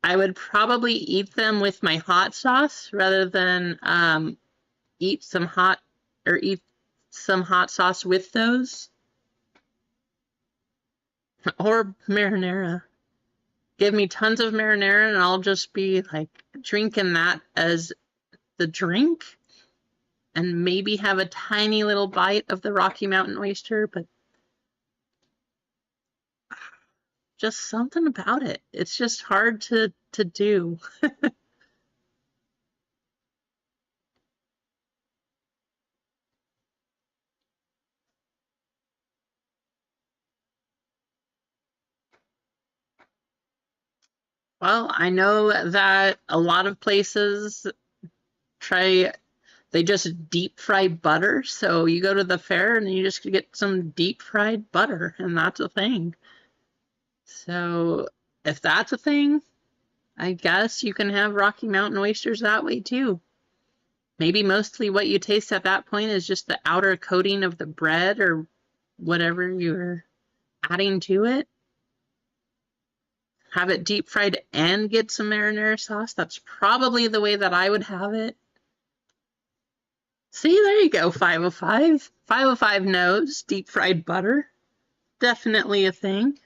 I would probably eat them with my hot sauce rather than eat some hot or eat some hot sauce with those or marinara. Give me tons of marinara and I'll just be like drinking that as the drink and maybe have a tiny little bite of the Rocky Mountain oyster, but just something about it. It's just hard to do. Well, I know that a lot of places try they just deep fry butter. So you go to the fair and you just get some deep fried butter, and that's a thing. So if that's a thing, I guess you can have Rocky Mountain oysters that way too. Maybe mostly what you taste at that point is just the outer coating of the bread or whatever you're adding to it. Have it deep fried and get some marinara sauce. That's probably the way that I would have it. See, there you go, 505. 505 knows deep fried butter. Definitely a thing.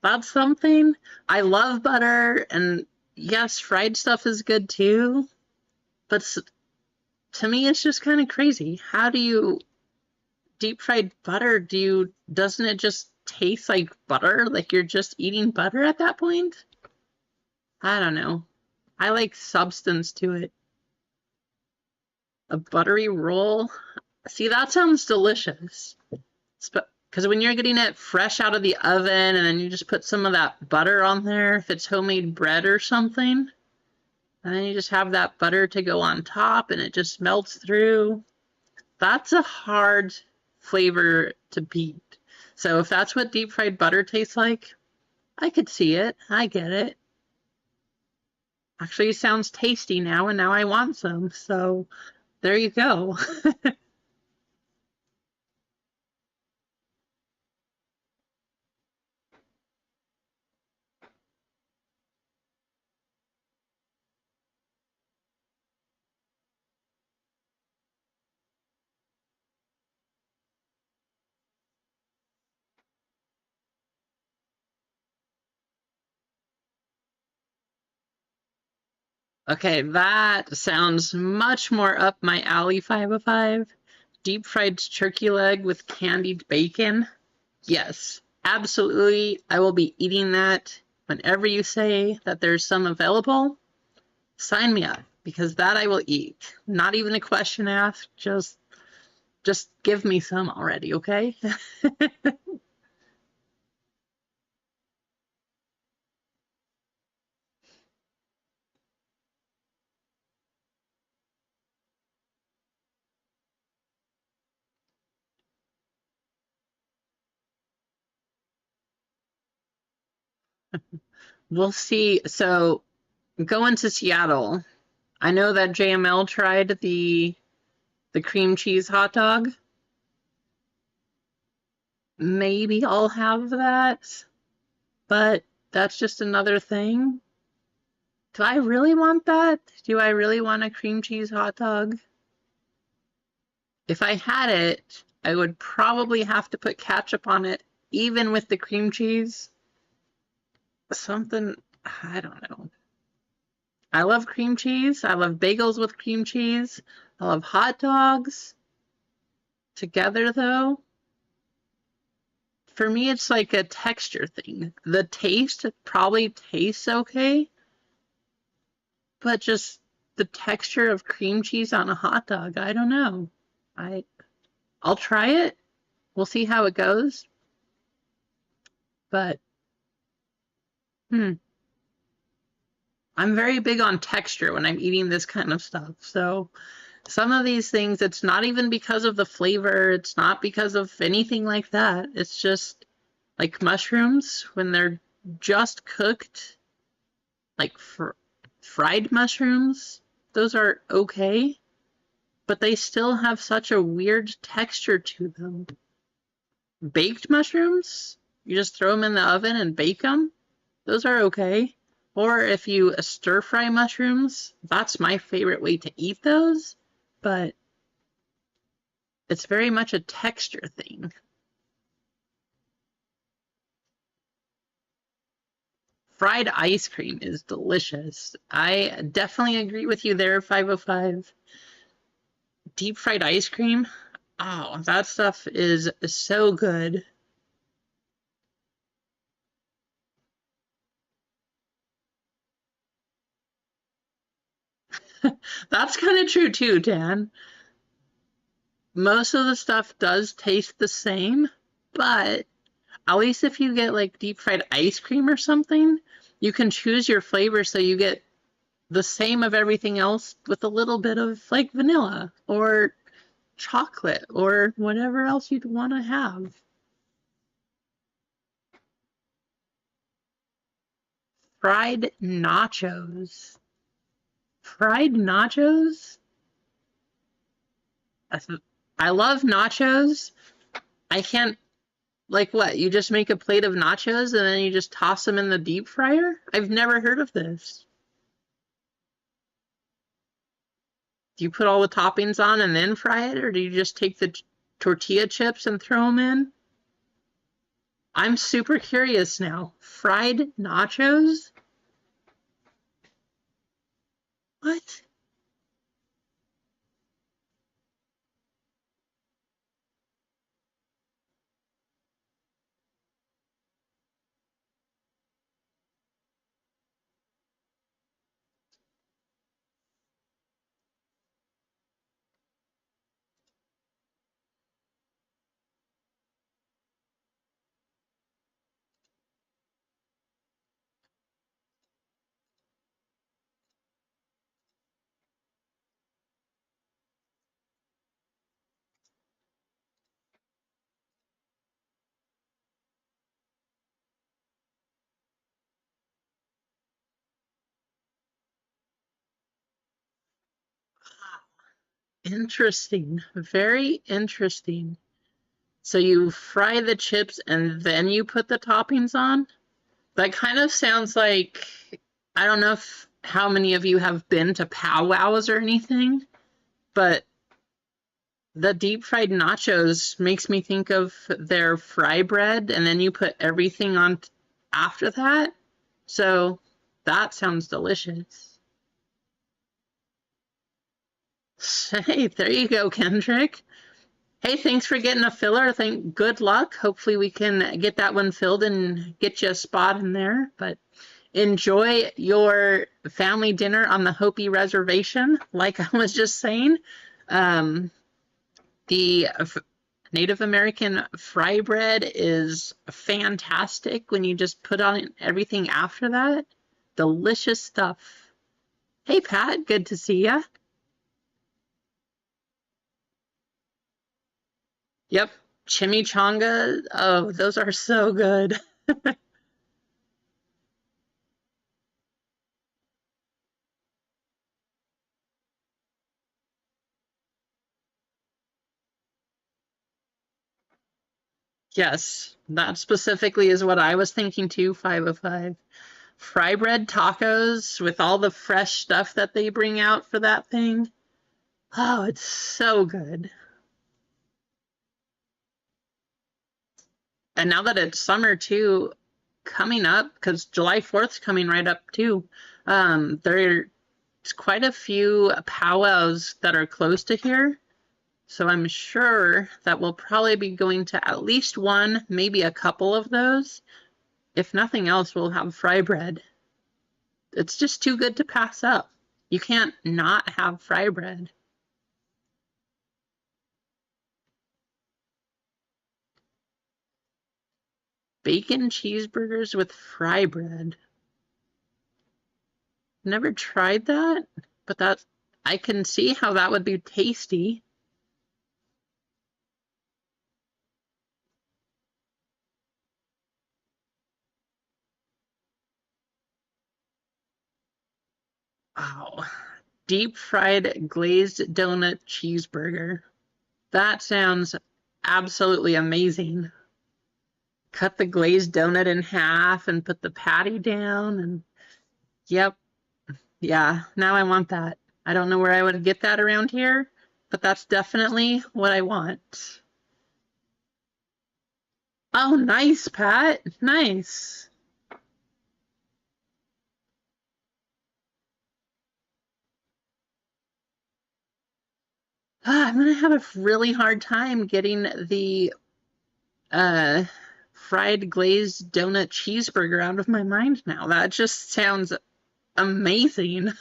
That's something. I love butter, and yes, fried stuff is good too. But to me, it's just kind of crazy. How do you deep fried butter? Doesn't it just taste like butter? Like you're just eating butter at that point? I don't know. I like substance to it. A buttery roll. See, that sounds delicious. Because when you're getting it fresh out of the oven and then you just put some of that butter on there, if it's homemade bread or something, and then you just have that butter to go on top and it just melts through. That's a hard flavor to beat. So if that's what deep fried butter tastes like, I could see it. I get it. Actually, it sounds tasty now, and now I want some. So there you go. Okay, that sounds much more up my alley, 505. Deep fried turkey leg with candied bacon. Yes, absolutely. I will be eating that whenever you say that there's some available. Sign me up because that I will eat. Not even a question asked. Just give me some already, okay? We'll see. So going to Seattle, I know that JML tried the cream cheese hot dog. Maybe I'll have that, but that's just another thing. Do I really want that? Do I really want a cream cheese hot dog? If I had it, I would probably have to put ketchup on it, even with the cream cheese. Something, I don't know. I love cream cheese. I love bagels with cream cheese. I love hot dogs. Together, though, for me, it's like a texture thing. The taste probably tastes okay, but just the texture of cream cheese on a hot dog, I don't know. I I'll try it. We'll see how it goes. But hmm, I'm very big on texture when I'm eating this kind of stuff. So some of these things, it's not even because of the flavor. It's not because of anything like that. It's just like mushrooms when they're just cooked, like fried mushrooms. Those are okay, but they still have such a weird texture to them. Baked mushrooms, you just throw them in the oven and bake them. Those are okay. Or if you stir fry mushrooms, that's my favorite way to eat those. But it's very much a texture thing. Fried ice cream is delicious. I definitely agree with you there, 505. Deep fried ice cream, oh, that stuff is so good. That's kind of true too, Dan. Most of the stuff does taste the same, but at least if you get like deep fried ice cream or something, you can choose your flavor so you get the same of everything else with a little bit of like vanilla or chocolate or whatever else you'd want to have. Fried nachos. Fried nachos? I love nachos. I can't, like what? You just make a plate of nachos and then you just toss them in the deep fryer? I've never heard of this. Do you put all the toppings on and then fry it, or do you just take the tortilla chips and throw them in? I'm super curious now. Fried nachos? What? Interesting. Very interesting. So you fry the chips and then you put the toppings on? That kind of sounds like, I don't know if how many of you have been to powwows or anything, but the deep fried nachos makes me think of their fry bread and then you put everything on after that. So that sounds delicious. Hey, there you go, Kendrick. Hey, thanks for getting a filler. Good luck. Hopefully we can get that one filled and get you a spot in there. But enjoy your family dinner on the Hopi Reservation. Like I was just saying, um, the Native American fry bread is fantastic when you just put on everything after that. Delicious stuff. Hey, Pat, good to see ya. Yep, chimichanga. Oh, those are so good. Yes, that specifically is what I was thinking too, 505. Fry bread tacos with all the fresh stuff that they bring out for that thing. Oh, it's so good. And now that it's summer too, coming up, because July 4th's coming right up too. There's quite a few powwows that are close to here. So I'm sure that we'll probably be going to at least one, maybe a couple of those. If nothing else, we'll have fry bread. It's just too good to pass up. You can't not have fry bread. Bacon cheeseburgers with fry bread. Never tried that, but that I can see how that would be tasty. Wow. Deep fried glazed donut cheeseburger. That sounds absolutely amazing. Cut the glazed donut in half and put the patty down and yep. Yeah, now I want that. I don't know where I would get that around here, but that's definitely what I want. Oh, nice, Pat. Nice. I'm gonna have a really hard time getting the uh, fried glazed donut cheeseburger out of my mind now. That just sounds amazing.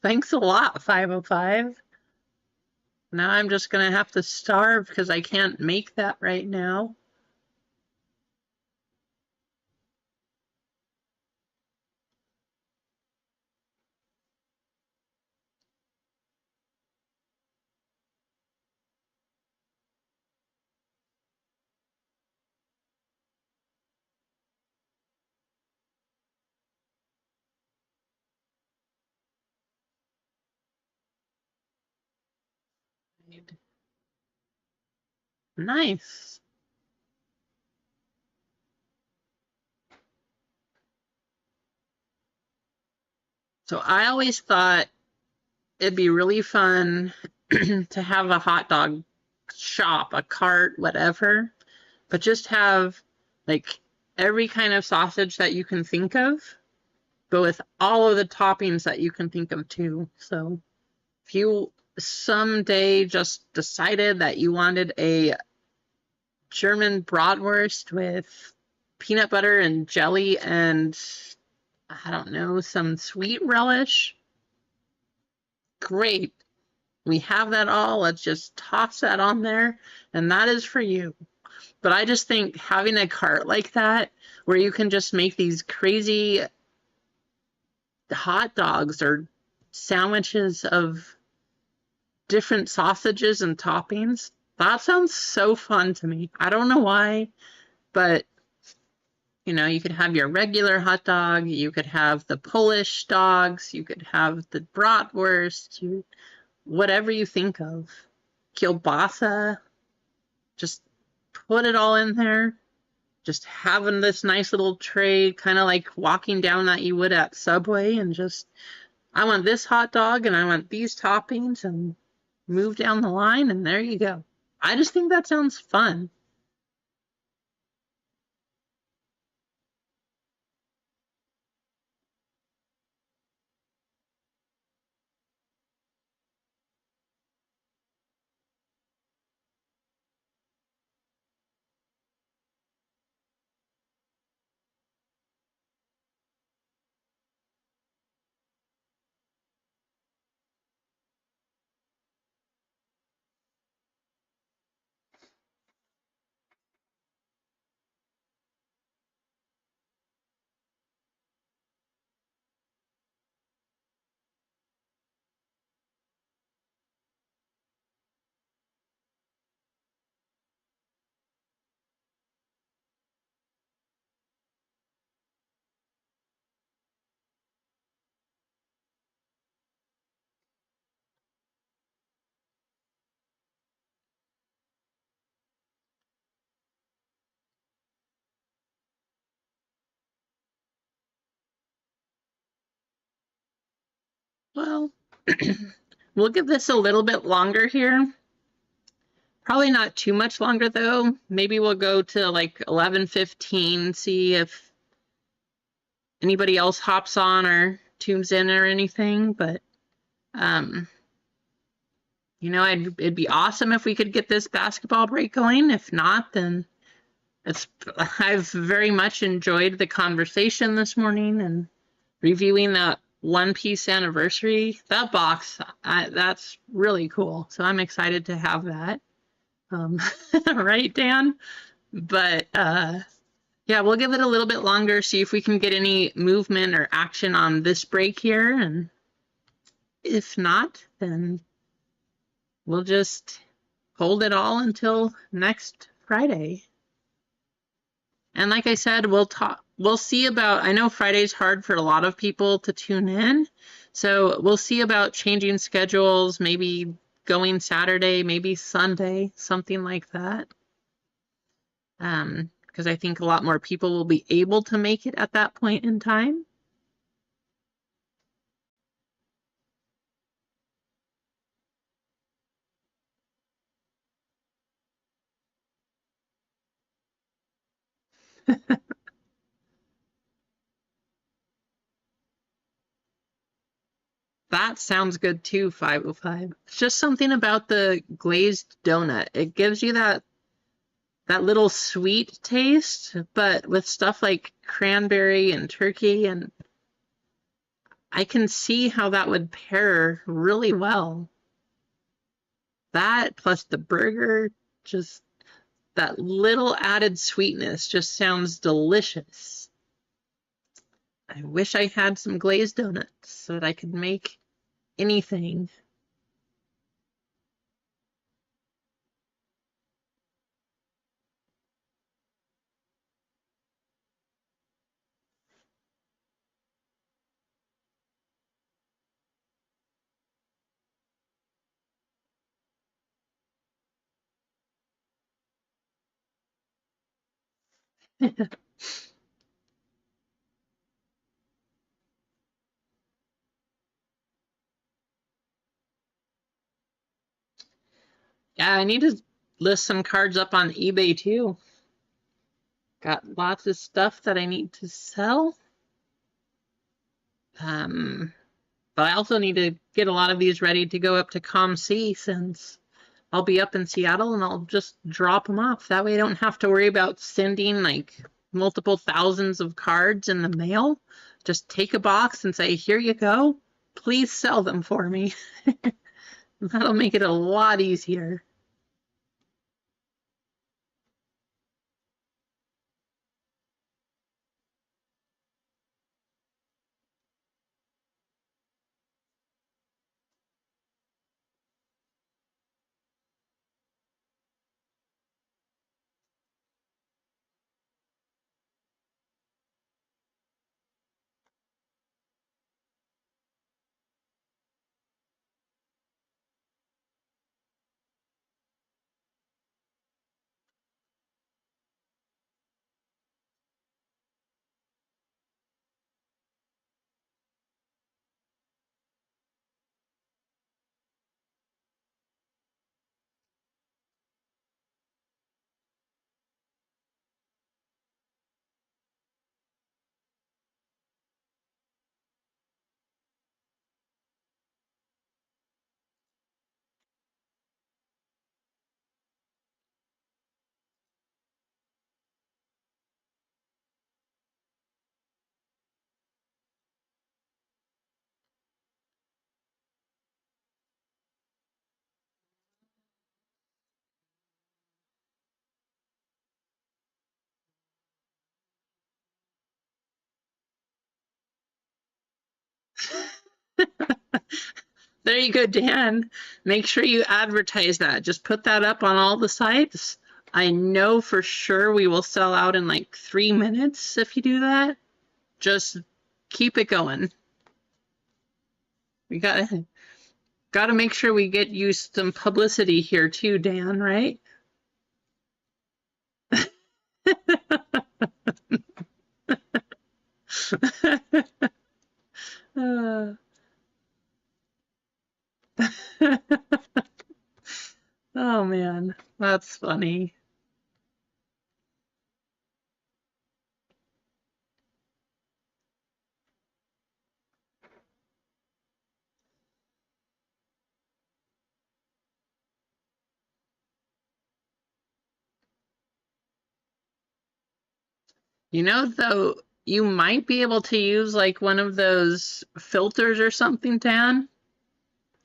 Thanks a lot, 505. Now I'm just gonna have to starve because I can't make that right now. Nice. So I always thought it'd be really fun to have a hot dog shop, a cart, whatever, but just have like every kind of sausage that you can think of, but with all of the toppings that you can think of too. So if you someday just decided that you wanted a German bratwurst with peanut butter and jelly and I don't know, some sweet relish, great. We have that all. Let's just toss that on there, and that is for you. But I just think having a cart like that, where you can just make these crazy hot dogs or sandwiches of different sausages and toppings, that sounds so fun to me. I don't know why, but you know, you could have your regular hot dog, you could have the Polish dogs, you could have the bratwurst, whatever you think of. Kielbasa, just put it all in there. Just having this nice little tray, kind of like walking down that you would at Subway, and just, I want this hot dog and I want these toppings, and move down the line, and there you go. I just think that sounds fun. Well, we'll give this a little bit longer here. Probably not too much longer though. Maybe we'll go to like 11:15, see if anybody else hops on or tunes in or anything. But um, it'd be awesome if we could get this basketball break going. If not, then I've very much enjoyed the conversation this morning and reviewing that One Piece anniversary. That box, that's really cool. So I'm excited to have that. Right, Dan? But yeah, we'll give it a little bit longer, see if we can get any movement or action on this break here. And if not, then we'll just hold it all until next Friday. And like I said, we'll see about, I know Friday's hard for a lot of people to tune in. So we'll see about changing schedules, maybe going Saturday, maybe Sunday, something like that. Because I think a lot more people will be able to make it at that point in time. That sounds good too, 505. It's just something about the glazed donut. It gives you that little sweet taste, but with stuff like cranberry and turkey, and I can see how that would pair really well. That plus the burger, just that little added sweetness just sounds delicious. I wish I had some glazed donuts so that I could make anything. Yeah, I need to list some cards up on eBay too. Got lots of stuff that I need to sell. But I also need to get a lot of these ready to go up to ComC since I'll be up in Seattle and I'll just drop them off. That way I don't have to worry about sending like multiple thousands of cards in the mail. Just take a box and say, here you go. Please sell them for me. That'll make it a lot easier. There you go, Dan. Make sure you advertise that. Just put that up on all the sites. I know for sure we will sell out in like 3 minutes if you do that. Just keep it going. We gotta make sure we get you some publicity here too, Dan, right? uh, oh man. funny. You know, though, you might be able to use like one of those filters or something, Dan.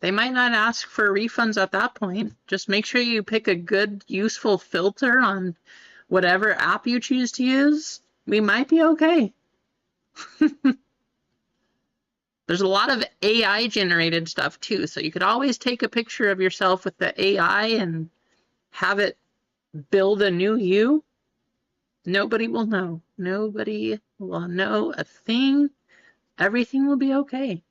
They might not ask for refunds at that point. Just make sure you pick a good, useful filter on whatever app you choose to use. We might be okay. There's a lot of AI generated stuff too, so you could always take a picture of yourself with the AI and have it build a new you. Nobody will know. Nobody will know a thing. Everything will be okay.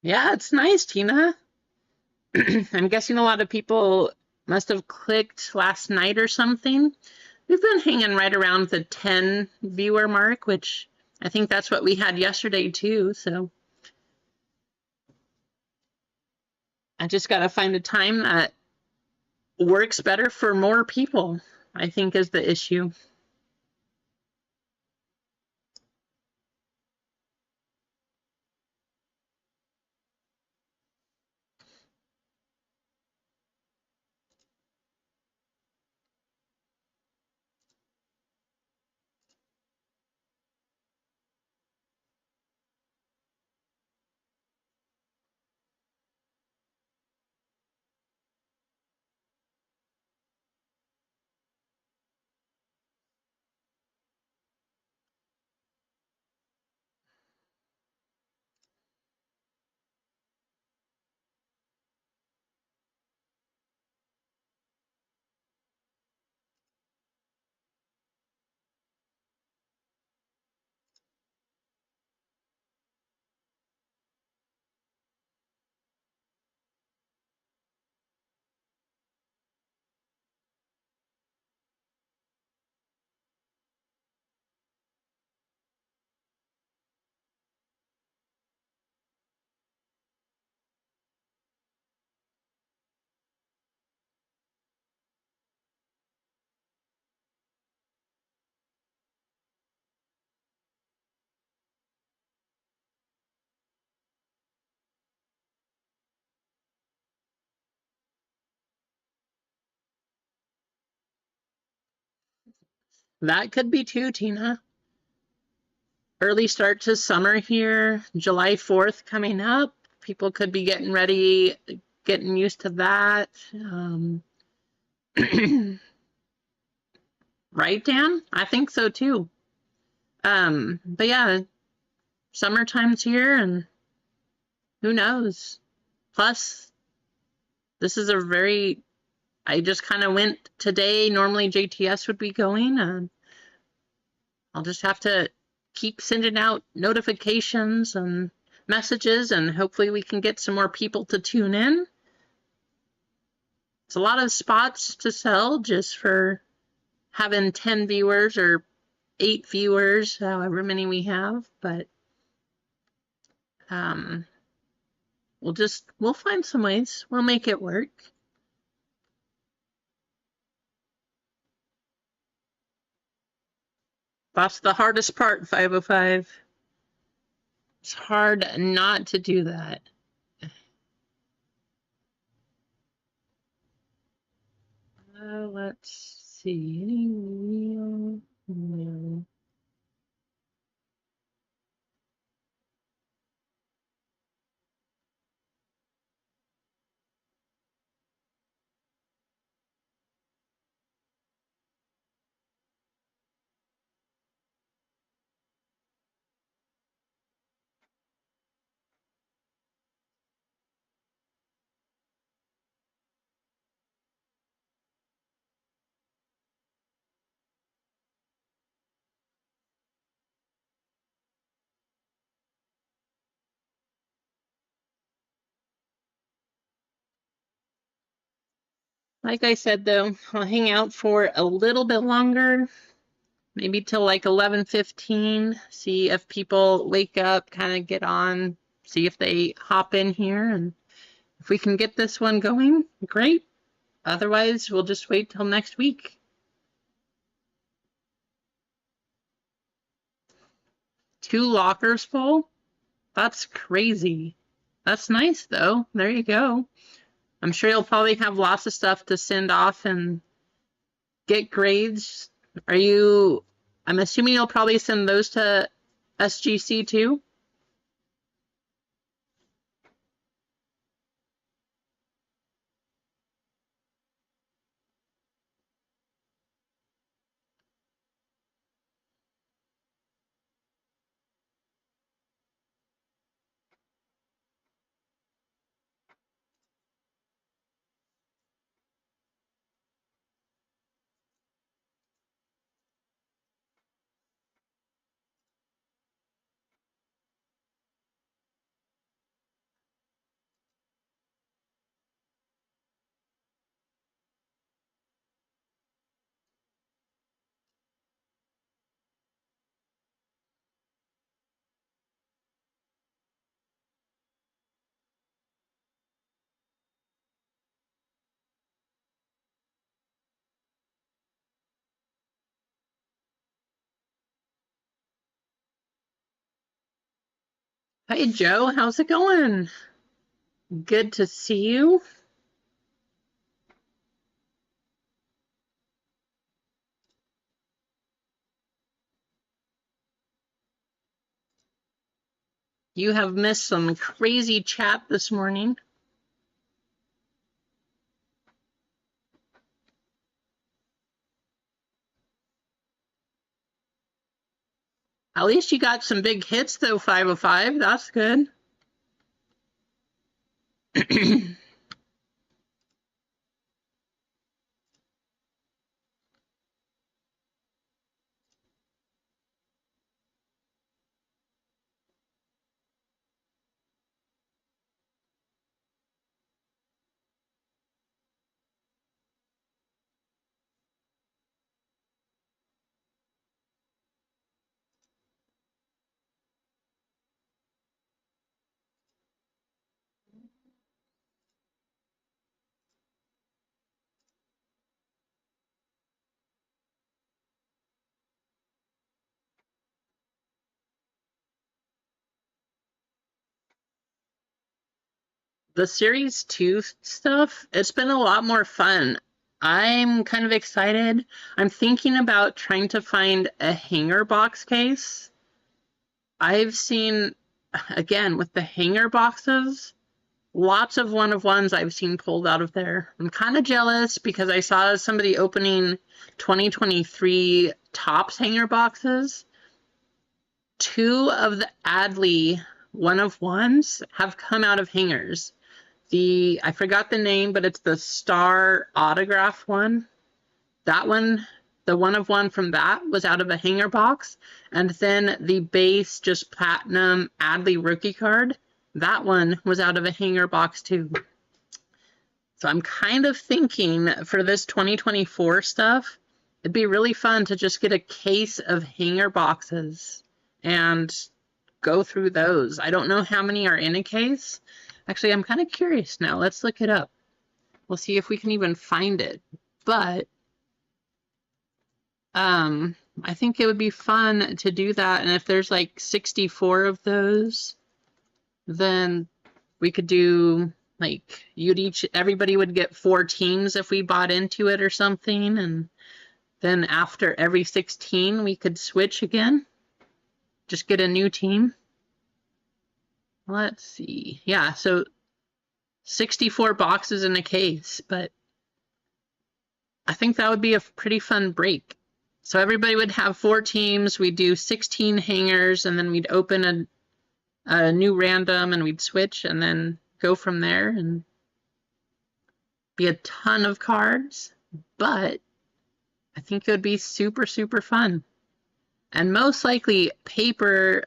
Yeah, it's nice, Tina. I'm guessing a lot of people must have clicked last night or something. We've been hanging right around the 10 viewer mark, which I think that's what we had yesterday too. So I just got to find a time that works better for more people, I think is the issue. That could be too, Tina. Early start to summer here, July 4th coming up. People could be getting ready, getting used to that. Right, Dan? I think so too. But yeah, summertime's here and who knows? Plus, this is a very, I just kind of went today. Normally JTS would be going, and I'll just have to keep sending out notifications and messages, and hopefully we can get some more people to tune in. It's a lot of spots to sell just for having 10 viewers or 8 viewers, however many we have, but um, we'll find some ways. We'll make it work. That's the hardest part, 505. It's hard not to do that. Let's see. Any real? No. Like I said, though, I'll hang out for a little bit longer, maybe till like 11:15, see if people wake up, kind of get on, see if they hop in here, and if we can get this one going, great. Otherwise, we'll just wait till next week. Two lockers full? That's crazy. That's nice, though. There you go. I'm sure you'll probably have lots of stuff to send off and get grades. I'm assuming you'll probably send those to SGC too? Hey Joe, how's it going? Good to see you. You have missed some crazy chat this morning. At least you got some big hits though, 505. That's good. The Series 2 stuff, it's been a lot more fun. I'm kind of excited. I'm thinking about trying to find a hanger box case. I've seen, again, with the hanger boxes, lots of one-of-ones I've seen pulled out of there. I'm kind of jealous because I saw somebody opening 2023 Topps hanger boxes. Two of the Adley one-of-ones have come out of hangers. I forgot the name, but it's the Star Autograph one. That one, the one-of-one from that was out of a hanger box. And then the base, just platinum Adley rookie card, that one was out of a hanger box too. So I'm kind of thinking for this 2024 stuff, it'd be really fun to just get a case of hanger boxes and go through those. I don't know how many are in a case. Actually, I'm kind of curious now. Let's look it up. We'll see if we can even find it. But I think it would be fun to do that. And if there's like 64 of those, then we could do like everybody would get 4 teams if we bought into it or something. And then after every 16, we could switch again. Just get a new team. Let's see. Yeah, so 64 boxes in a case, but I think that would be a pretty fun break. So everybody would have 4 teams. We'd do 16 hangers, and then we'd open a new random, and we'd switch, and then go from there, and be a ton of cards. But I think it would be super, super fun. And most likely paper,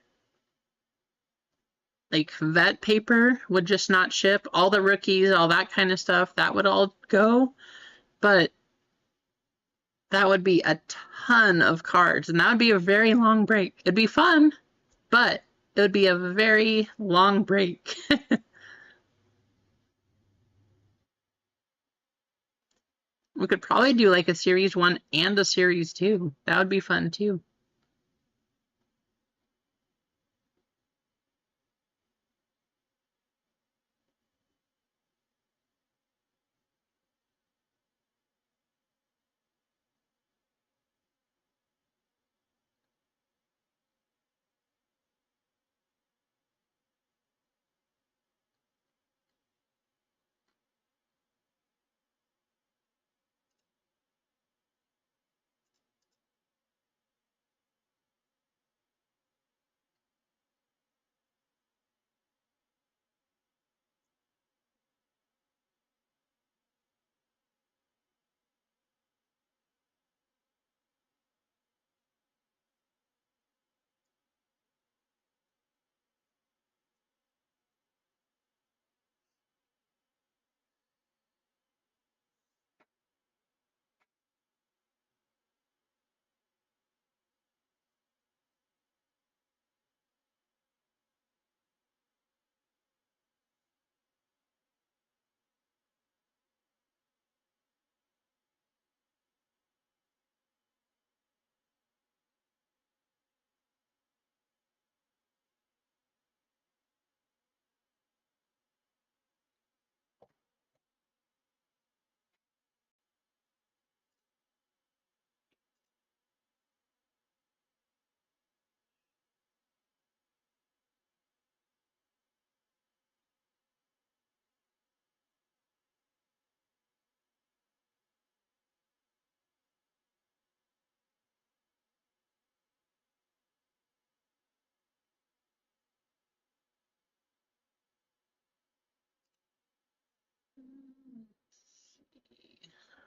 like vet paper, would just not ship. All the rookies, all that kind of stuff, that would all go. but that would be a ton of cards, and that would be a very long break. It'd be fun, but it would be a very long break. We could probably do like a series 1 and a series 2. That would be fun too.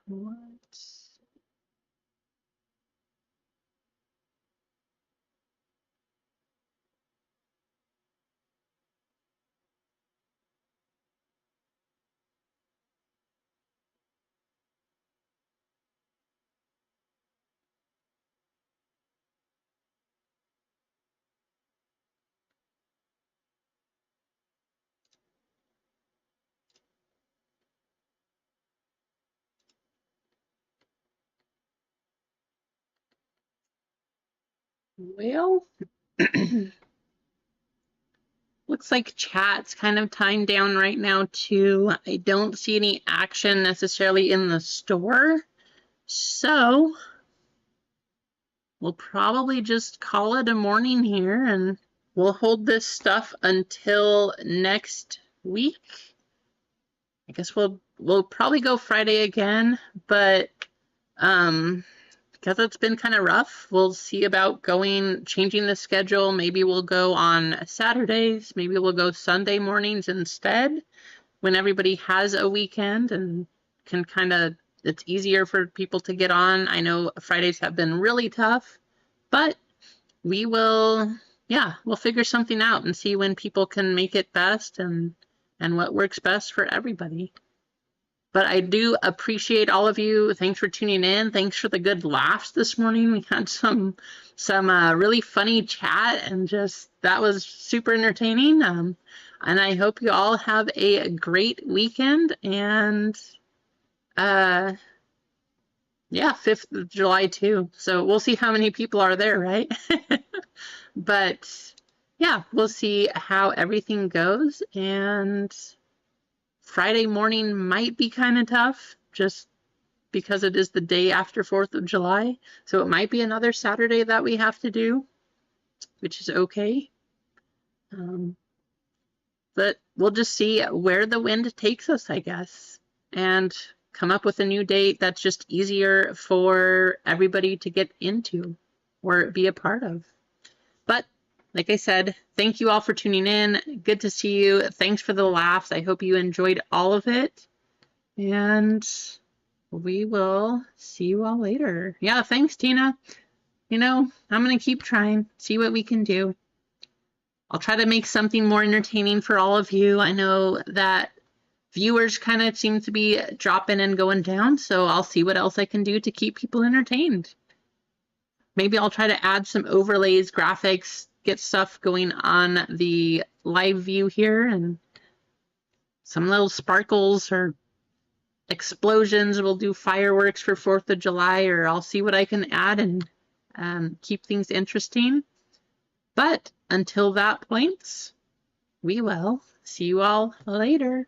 What? Well, looks like chat's kind of timed down right now too. I don't see any action necessarily in the store. So we'll probably just call it a morning here, and we'll hold this stuff until next week. I guess we'll probably go Friday again, but because it's been kind of rough, we'll see about changing the schedule. Maybe we'll go on Saturdays. Maybe we'll go Sunday mornings instead when everybody has a weekend and can it's easier for people to get on. I know Fridays have been really tough, but we'll figure something out and see when people can make it best and what works best for everybody. But I do appreciate all of you. Thanks for tuning in. Thanks for the good laughs this morning. We had some really funny chat, and that was super entertaining. And I hope you all have a great weekend. And 5th of July too. So we'll see how many people are there, right? But yeah, we'll see how everything goes. And Friday morning might be kind of tough just because it is the day after 4th of July. So it might be another Saturday that we have to do, which is okay. But we'll just see where the wind takes us, I guess, and come up with a new date that's just easier for everybody to get into or be a part of. But like I said, thank you all for tuning in. Good to see you. Thanks for the laughs. I hope you enjoyed all of it. And we will see you all later. Yeah, thanks, Tina. I'm going to keep trying, see what we can do. I'll try to make something more entertaining for all of you. I know that viewers kind of seem to be dropping and going down, so I'll see what else I can do to keep people entertained. Maybe I'll try to add some overlays, graphics, get stuff going on the live view here, and some little sparkles or explosions. We'll do fireworks for 4th of July, or I'll see what I can add and keep things interesting. But until that point, we will see you all later.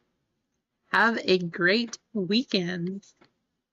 Have a great weekend.